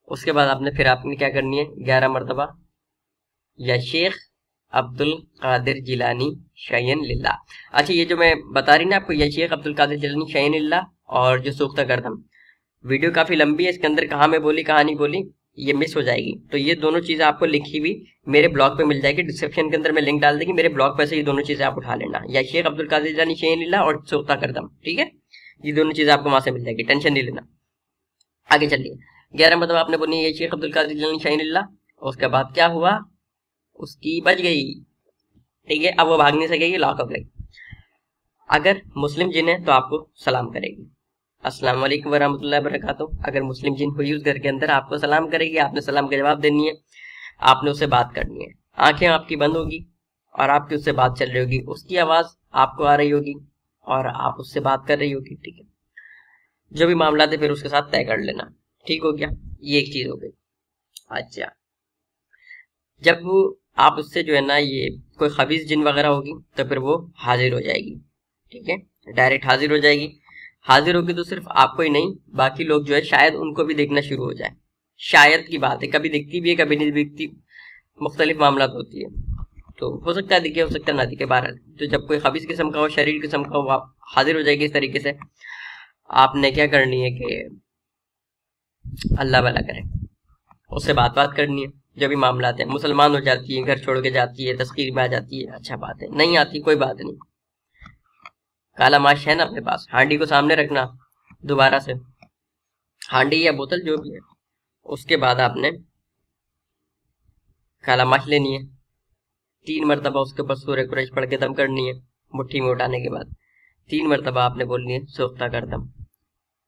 उसके बाद फिर आपने क्या करनी है, 11 मरतबा या शेख अब्दुल कादिर जिलानी शयन लिल्लाह। अच्छा, ये जो मैं बता रही ना आपको, या शेख अब्दुल कादिर जिलानी शयन लिल्लाह और जो सूख्ता गर्दम, वीडियो काफी लंबी है, इसके अंदर कहाँ मैं बोली कहाँ नहीं बोली ये मिस हो जाएगी। तो ये दोनों चीजें आपको लिखी हुई मेरे ब्लॉग पे मिल जाएगी, डिस्क्रिप्शन के अंदर मैं लिंक डाल देंगे, मेरे ब्लॉग पे से ये दोनों चीजें आप उठा लेना, या शेख अब्दुल कादिर जिलानी शयन लिल्लाह और सूख्ता गर्दम, ठीक है। ये दोनों चीजें आपको वहां से मिल जाएगी, टेंशन नहीं लेना। आगे चलिए, 11 मतलब आपने बोलनी है शेख अब्दुल कादिर जिलानी शयन लिल्लाह। उसके बाद क्या हुआ, उसकी बच गई, ठीक है। अब वो भाग नहीं सकेगी, लॉक हो गई। अगर मुस्लिम जिन है तो आपको सलाम करेगी, अस्सलाम वालेकुम वरहमतुल्लाहि वबरकातुहू। अगर मुस्लिम जिन हुई उस घर के अंदर आपको सलाम करेगी, आपने सलाम का जवाब देनी है, आपने उससे बात करनी है। आंखें आपकी बंद होगी और आपकी उससे बात चल रही होगी, उसकी आवाज आपको आ रही होगी और आप उससे बात कर रही होगी, ठीक है। जो भी मामला थे फिर उसके साथ तय कर लेना, ठीक हो गया। ये एक चीज हो गई। अच्छा, जब आप उससे जो है ना ये कोई खबीस जिन वगैरह होगी तो फिर वो हाजिर हो जाएगी, ठीक है, डायरेक्ट हाजिर हो जाएगी। हाजिर होगी तो सिर्फ आपको ही नहीं, बाकी लोग जो है शायद उनको भी देखना शुरू हो जाए। शायद की बात है, कभी दिखती भी है कभी नहीं दिखती, मुख्तलिफ मामला होती है, तो हो सकता है दिखे हो सकता है ना दिखे। बहरहाल तो जब कोई खबीस किस्म का हो, शरीर किस्म का हो, आप हाजिर हो जाएगी। इस तरीके से आपने क्या करनी है कि अल्लाह भला करे, उससे बात करनी है। जो भी मामला है, मुसलमान हो जाती है, घर छोड़ के जाती है, तस्कीर में आ जाती है, अच्छा बात है, नहीं आती कोई बात नहीं, काला माश है ना अपने पास, हांडी को सामने रखना दोबारा से, हांडी या बोतल जो भी है। उसके बाद आपने काला माश लेनी है, 3 मरतबा उसके ऊपर सूरह कुरैश पढ़ के दम करनी है। मुट्ठी में उठाने के बाद 3 मरतबा आपने बोलनी है सूख्ता कर दम,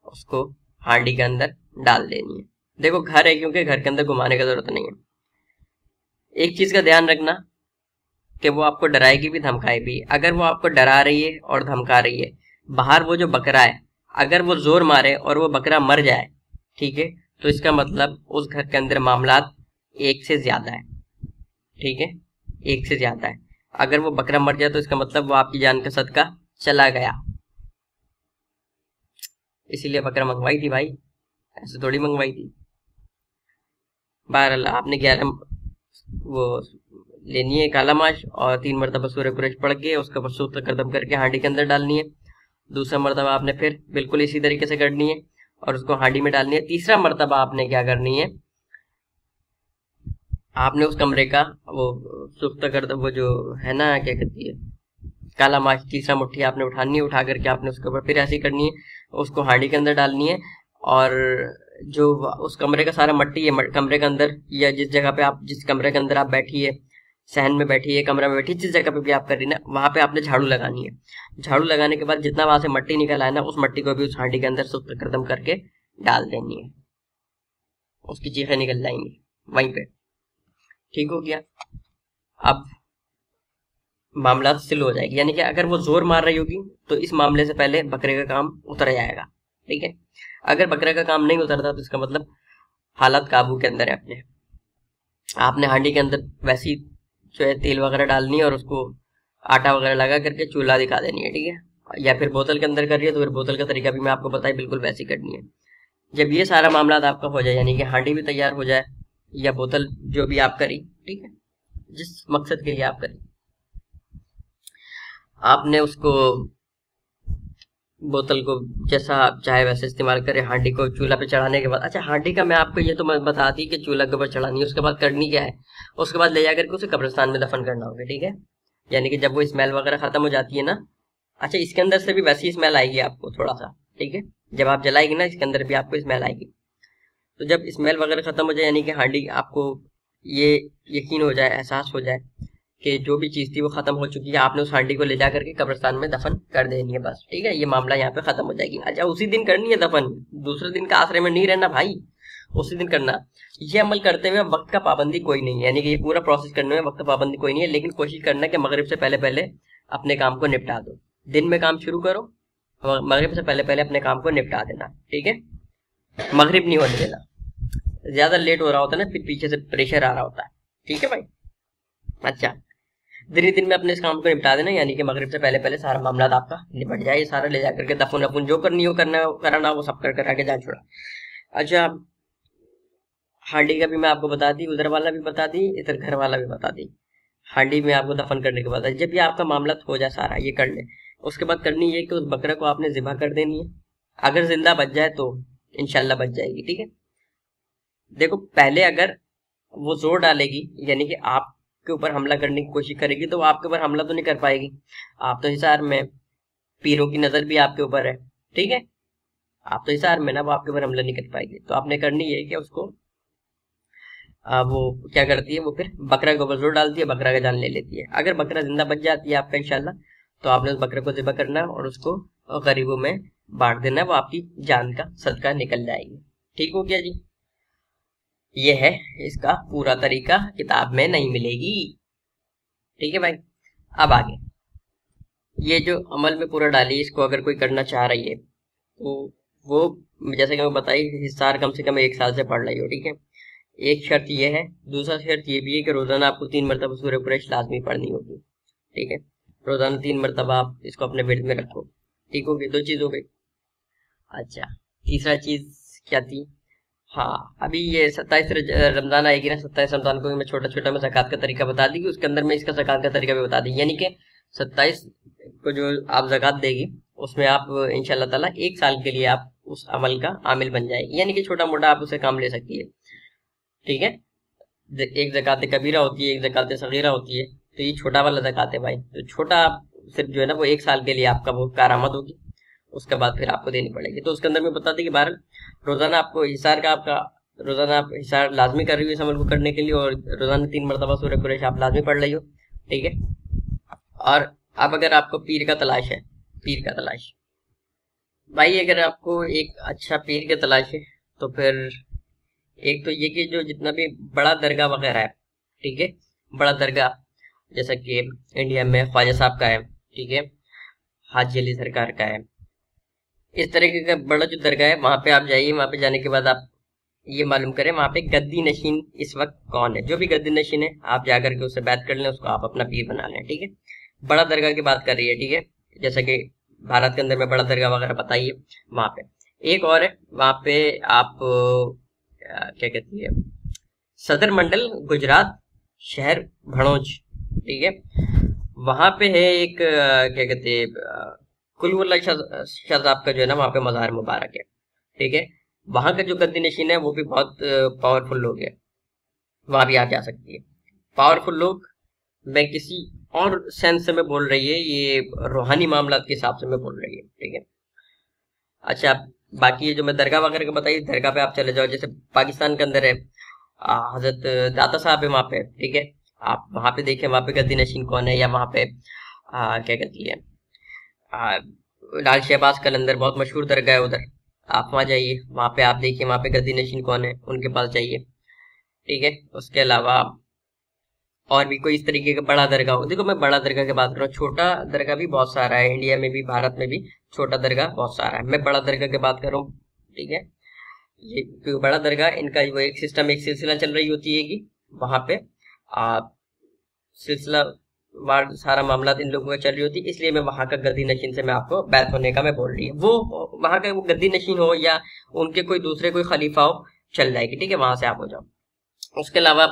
उसको हांडी के अंदर डाल देनी है। देखो घर है, क्योंकि घर के अंदर घुमाने की जरूरत नहीं है। एक चीज का ध्यान रखना कि वो आपको डराएगी भी धमकाएगी भी। अगर वो आपको डरा रही है और धमका रही है, बाहर वो जो बकरा है अगर वो जोर मारे और वो बकरा मर जाए, ठीक है, तो इसका मतलब उस घर के अंदर मामलात 1 से ज्यादा है, ठीक है, 1 से ज्यादा है। अगर वो बकरा मर जाए तो इसका मतलब वो आपकी जान का सदका चला गया। इसीलिए बकरा मंगवाई थी भाई, ऐसे थोड़ी मंगवाई थी। बहरहाल आपने 11 वो लेनी है काला माश और 3 मरतबा सूरह कुरैश पढ़ के उसके ऊपर सूख्ता कदम करके हांडी के अंदर डालनी है। दूसरा मरतबा आपने फिर बिल्कुल इसी तरीके से करनी है और उसको हांडी में डालनी है। तीसरा मरतबा आपने क्या करनी है, आपने उस कमरे का वो सूख्ता कदम वो जो है ना क्या कहती है काला माश, तीसरा मुट्ठी आपने उठानी है, उठा करके आपने उसके ऊपर फिर ऐसी करनी है, उसको हांडी के अंदर डालनी है। और जो उस कमरे का सारा मट्टी है कमरे के अंदर या जिस जगह पे आप जिस कमरे के अंदर आप बैठी है सहन में बैठी है, कमरा में बैठी, जिस जगह पे भी आप कर रही ना, वहां पे आपने झाड़ू लगानी है। झाड़ू लगाने के बाद जितना वहां से मट्टी निकल आए ना, उस मट्टी को भी उस हांडी के अंदर शुद्ध खत्म करके डाल देनी है। उसकी चीखें निकल जाएंगी वहीं पे। ठीक हो गया। अब मामला स्लो हो जाएगी, यानी कि अगर वो जोर मार रही होगी तो इस मामले से पहले बकरे का काम उतर जाएगा। ठीक है। अगर बकरे का काम नहीं उतरता तो इसका मतलब हालत काबू के अंदर है अपने। आपने हांडी के अंदर वैसी जो है तेल वगैरह डालनी है और उसको आटा वगैरह लगा करके चूल्हा दिखा देनी है। ठीक है। या फिर बोतल के अंदर कर रही है तो फिर बोतल का तरीका भी मैं आपको बताया, बिल्कुल वैसी करनी है। जब ये सारा मामला आपका हो जाए, यानी कि हांडी भी तैयार हो जाए या बोतल जो भी आप करी, ठीक है, जिस मकसद के लिए आप करी, आपने उसको बोतल को जैसा आप चाहे वैसे इस्तेमाल करें। हांडी को चूल्हा पे चढ़ाने के बाद, अच्छा हांडी का मैं आपको ये तो मैं बता दी कि चूल्हा के ऊपर चढ़ानी है, उसके बाद करनी क्या है, उसके बाद ले जाकर के उसे कब्रिस्तान में दफन करना होगा। ठीक है। यानी कि जब वो स्मेल वगैरह खत्म हो जाती है ना, अच्छा इसके अंदर से भी वैसी स्मेल आएगी आपको थोड़ा सा। ठीक है। जब आप जलाएगी ना, इसके अंदर भी आपको स्मेल आएगी। तो जब स्मेल वगैरह खत्म हो जाए, यानी कि हांडी आपको ये यकीन हो जाए, एहसास हो जाए कि जो भी चीज थी वो खत्म हो चुकी है, आपने उस हांडी को ले जा करके कब्रिस्तान में दफन कर देनी है बस। ठीक है। ये मामला यहाँ पे खत्म हो जाएगी। अच्छा उसी दिन करनी है दफन, दूसरे दिन का आश्रय में नहीं रहना भाई, उसी दिन करना। ये अमल करते हुए वक्त का पाबंदी कोई नहीं है, यानी कि ये पूरा प्रोसेस करने में वक्त का पाबंदी कोई नहीं है, लेकिन कोशिश करना कि मगरिब से पहले पहले अपने काम को निपटा दो। दिन में काम शुरू करो, मगरिब से पहले पहले अपने काम को निपटा देना। ठीक है। मगरिब नहीं होने देना, ज्यादा लेट हो रहा होता है ना, फिर पीछे से प्रेशर आ रहा होता है। ठीक है भाई। अच्छा दिन में अपने इस काम को निपटा देना, यानी कि मगरिब से पहले पहले सारा मामला आपका निपट जाए। ये सारा ले जाकर के दफन अपन जो करनी हो करना कराना वो सब कर आगे जा छोड़ा। अच्छा हांडी का भी मैं आपको बता दी, उधर वाला भी बता दी, इधर घर वाला भी बता दी। हांडी में आपको दफन करने के बाद जब ये आपका मामला हो जाए सारा, ये कर ले, उसके बाद करनी है कि उस बकरे को आपने ज़िबा कर देनी है। अगर जिंदा बच जाए तो इंशाल्लाह बच जाएगी। ठीक है। देखो पहले अगर वो जोर डालेगी, यानी कि आपके ऊपर हमला करने की कोशिश करेगी, तो वो आपके ऊपर हमला तो नहीं कर पाएगी। आप तो हिसार में, पीरों की नजर भी आपके ऊपर है। ठीक है। आप तो हिसार में ना, वो आपके ऊपर हमला नहीं कर पाएगी। तो आपने करनी है कि उसको वो क्या करती है, वो फिर बकरा के ऊपर जोर डालती है, बकरा का जान ले लेती है। अगर बकरा जिंदा बच जाती है आपका इंशाल्लाह, तो आपने उस बकरे को ज़िबा करना है और उसको गरीबों में बांट देना है, वो आपकी जान का सदका निकल जाएगी। ठीक हो गया जी। ये है इसका पूरा तरीका, किताब में नहीं मिलेगी। ठीक है भाई। अब आगे ये जो अमल में पूरा डाली, इसको अगर कोई करना चाह रही है तो वो जैसे कि मैं बताई, हिस्सार कम से कम 1 साल से पढ़ रही हो। ठीक है। एक शर्त ये है, दूसरा शर्त ये भी है कि रोजाना आपको 3 मरतबा सूरह कुरैश लाजमी पढ़नी होगी। ठीक है। रोजाना 3 मरतबा आप इसको अपने वेट में रखो। ठीक हो गई, 2 चीज हो गई। अच्छा तीसरा चीज क्या थी, हाँ अभी ये 27 रमजान आएगी ना, 27 रमजान को भी मैं छोटा छोटा मैं ज़कात का तरीका बता दी, उसके अंदर मैं इसका ज़कात का तरीका भी बता दी। यानी कि 27 को जो आप ज़कात देगी उसमें आप इंशाल्लाह ताला 1 साल के लिए आप उस अमल का आमिल बन जाएगी, यानी कि छोटा मोटा आप उसे काम ले सकती है। ठीक है। एक ज़कात कबीरा होती है, एक ज़कात सगीरा होती है, तो ये छोटा वाला ज़कात है भाई। तो छोटा सिर्फ जो है ना वो 1 साल के लिए आपका वो कारामद होगी, उसके बाद फिर आपको देनी पड़ेगी। तो उसके अंदर में बता दें कि बहरहाल रोजाना आपको हिसार का आपका रोजाना आप हिसार लाजमी कर रही हो इस अमल को करने के लिए, और रोजाना 3 मरतबा सूरह कुरैश आप लाजमी पढ़ रही हो। ठीक है। और अब अगर आपको पीर का तलाश है, पीर का तलाश भाई, अगर आपको एक अच्छा पीर का तलाश है तो फिर एक तो ये कि जो जितना भी बड़ा दरगाह वगैरह है, ठीक है, बड़ा दरगाह जैसा कि इंडिया में ख्वाजा साहब का है, ठीक है, हाजी अली सरकार का है, इस तरीके का बड़ा जो दरगाह है वहां पे आप जाइए। वहां पे जाने के बाद आप ये मालूम करें वहां पे गद्दी नशीन इस वक्त कौन है। जो भी गद्दी नशीन है आप जाकर के उससे बात कर लें, उसको आप अपना पीर बना लें। ठीक है। बड़ा दरगाह की बात कर रही है। ठीक है। जैसा कि भारत के अंदर में बड़ा दरगाह वगैरह बताइए, वहां पे एक और है, वहां पे आप क्या कहती है, सदर मंडल गुजरात शहर भड़ोज, ठीक है, वहां पे है एक क्या कहते हैं कुलवल्ला शाह साहब का जो है ना वहाँ पे मज़ार मुबारक है। ठीक है। वहाँ का जो गद्दी नशीन है वो भी बहुत पावरफुल लोग है, वहाँ भी आप जा सकती है। पावरफुल लोग मैं किसी और सेंस से मैं बोल रही है, ये रूहानी मामला के हिसाब से मैं बोल रही है। ठीक है। अच्छा बाकी ये जो मैं दरगाह वगैरह का बताइए, दरगाह पे आप चले जाओ, जैसे पाकिस्तान के अंदर है हजरत दाता साहब है वहाँ पे। ठीक है। आप वहां पे देखें, वहां पे गद्दी नशीन कौन है, या वहां पे क्या कहती है, लाल शहबाज कलंदर बहुत मशहूर दरगाह है उधर, आप वहां जाइए, वहां पे आप देखिए वहां पे गद्दी नशीन कौन है, उनके पास जाइए। ठीक है, उसके अलावा और भी कोई इस तरीके का बड़ा दरगाह हो, देखो मैं बड़ा दरगाह की बात कर रहा हूँ, छोटा दरगाह भी बहुत सारा है, इंडिया में भी भारत में भी छोटा दरगाह बहुत सारा है, मैं बड़ा दरगाह की बात कर रहा हूँ। ठीक है, ये क्योंकि बड़ा दरगाह इनका वो एक सिस्टम, एक सिलसिला चल रही होती है कि वहां पे सिलसिला वार सारा मामला इन लोगों का चल रही होती है, इसलिए मैं वहां का गद्दी नशीन से मैं आपको बैत होने का मैं बोल रही हूँ। वो वहां का वो गद्दी नशीन हो या उनके कोई दूसरे कोई खलीफा हो, चल जाएगी। ठीक है, वहां से आप हो जाओ। उसके अलावा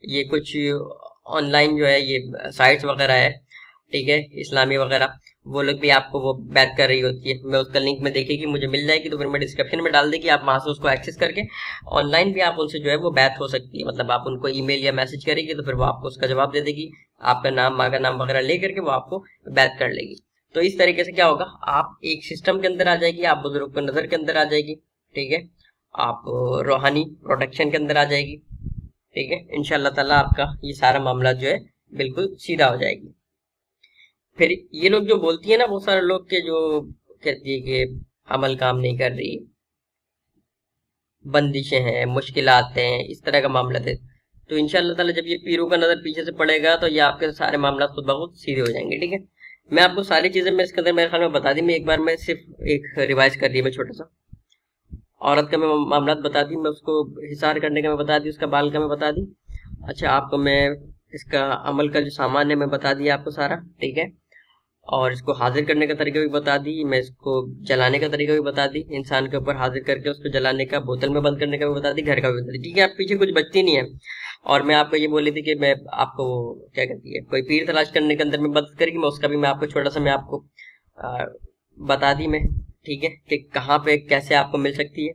ये कुछ ऑनलाइन जो है ये साइट्स वगैरह है, ठीक है, इस्लामी वगैरह, वो लोग भी आपको वो बैक कर रही होती है। मैं उसका लिंक में देखिए कि मुझे मिल जाएगी तो फिर मैं डिस्क्रिप्शन में डाल देगी, आप वहां से उसको एक्सेस करके ऑनलाइन भी आप उनसे जो है वो बैत हो सकती है। मतलब आप उनको ईमेल या मैसेज करेंगे तो फिर वो आपको उसका जवाब दे देगी, आपका नाम माँ का नाम वगैरह ले करके वो आपको बैत कर लेगी। तो इस तरीके से क्या होगा, आप एक सिस्टम के अंदर आ जाएगी, आप बुजुर्ग को नजर के अंदर आ जाएगी। ठीक है, आप रूहानी प्रोटेक्शन के अंदर आ जाएगी। ठीक है, इंशाल्लाह ताला आपका ये सारा मामला जो है बिल्कुल सीधा हो जाएगी। फिर ये लोग जो बोलती है ना, बहुत सारे लोग के जो कहती है कि अमल काम नहीं कर रही, बंदिशें हैं, मुश्किलात हैं, इस तरह का मामला थे, तो इंशाल्लाह ताला जब ये पीरों का नजर पीछे से पड़ेगा तो ये आपके सारे मामला खुद ब खुद सीधे हो जाएंगे। ठीक है, मैं आपको सारी चीजें मैं इसके अंदर मेरे ख्याल में बता दी, मैं एक बार मैं सिर्फ एक रिवाइज कर रही है, मैं छोटा सा औरत का मैं मामला बता दी, मैं उसको हिसार करने का मैं बता दी, उसका बाल का मैं बता दी। अच्छा, आपको मैं इसका अमल का जो सामान है मैं बता दिया आपको सारा। ठीक है, और इसको हाजिर करने का तरीका भी बता दी, मैं इसको जलाने का तरीका भी बता दी, इंसान के ऊपर हाजिर करके उसको जलाने का, बोतल में बंद करने का भी बता दी, घर का भी बता दी। ठीक है, आप पीछे कुछ बचती नहीं है। और मैं आपको ये बोली थी कि मैं आपको क्या कहती है, कोई पीर तलाश करने के अंदर में मदद करेगी, मैं उसका भी मैं आपको छोटा सा मैं आपको बता दी मैं। ठीक है, कि कहाँ पे कैसे आपको मिल सकती है,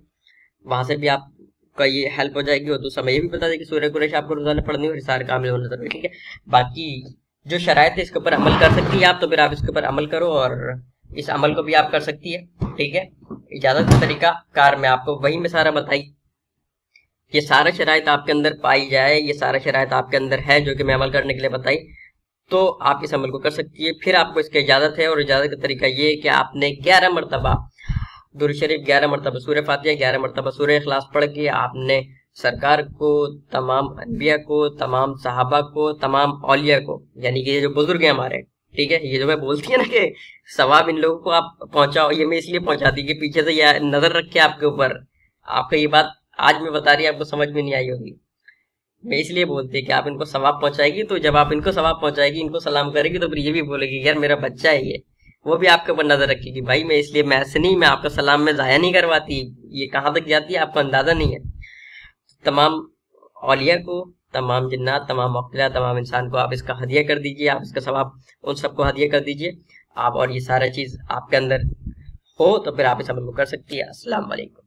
वहां से भी आपका ये हेल्प हो जाएगी। और दूसरा मैं ये भी बता दी कि सूरह कुरैश आपको रोजाना पढ़नी और हिसार कामिल होना जरूरी। ठीक है, बाकी जो शरायत है इसके ऊपर अमल कर सकती है आप, तो फिर आप इसके ऊपर अमल करो और इस अमल को भी आप कर सकती है। ठीक है, इजाजत का तरीका कार में आपको वही में सारा बताई, ये सारा शरायत आपके अंदर पाई जाए, ये सारा शरायत आपके अंदर है जो कि मैं अमल करने के लिए बताई, तो आप इस अमल को कर सकती है। फिर आपको इसकी इजाजत है, और इजाजत का तरीका ये है कि आपने 11 मरतबा दुरूद शरीफ, 11 मरतबा सूरह फातिहा, 11 मरतबा सूरह इखलास पढ़ के आपने सरकार को, तमाम अनबिया को, तमाम सहाबा को, तमाम औलिया को, यानी कि ये जो बुजुर्ग हैं हमारे, ठीक है, ये जो मैं बोलती है ना कि सवाब इन लोगों को आप पहुंचाओ, ये मैं इसलिए पहुंचाती कि पीछे से यह नजर रखे आपके ऊपर। आपको ये बात आज मैं बता रही, आपको समझ में नहीं आई होगी, मैं इसलिए बोलती है कि आप इनको सवाब पहुंचाएगी, तो जब आप इनको सवाब पहुंचाएगी, इनको सलाम करेगी, तो फिर ये भी बोलेगी यार मेरा बच्चा है ये, वो भी आपके ऊपर नजर रखेगी। भाई मैं इसलिए मैं ऐसे नहीं, मैं आपका सलाम में जाया नहीं करवाती, ये कहाँ तक जाती है आपको अंदाजा नहीं है। तमाम औलिया को, तमाम जिन्नात, तमाम मौक़िला, तमाम इंसान को आप इसका हदिया कर दीजिए, आप इसका सवाब उन सबको हदिया कर दीजिए आप, और ये सारा चीज आपके अंदर हो तो फिर आप इस अमल को कर सकती है। अस्सलाम वालेकुम।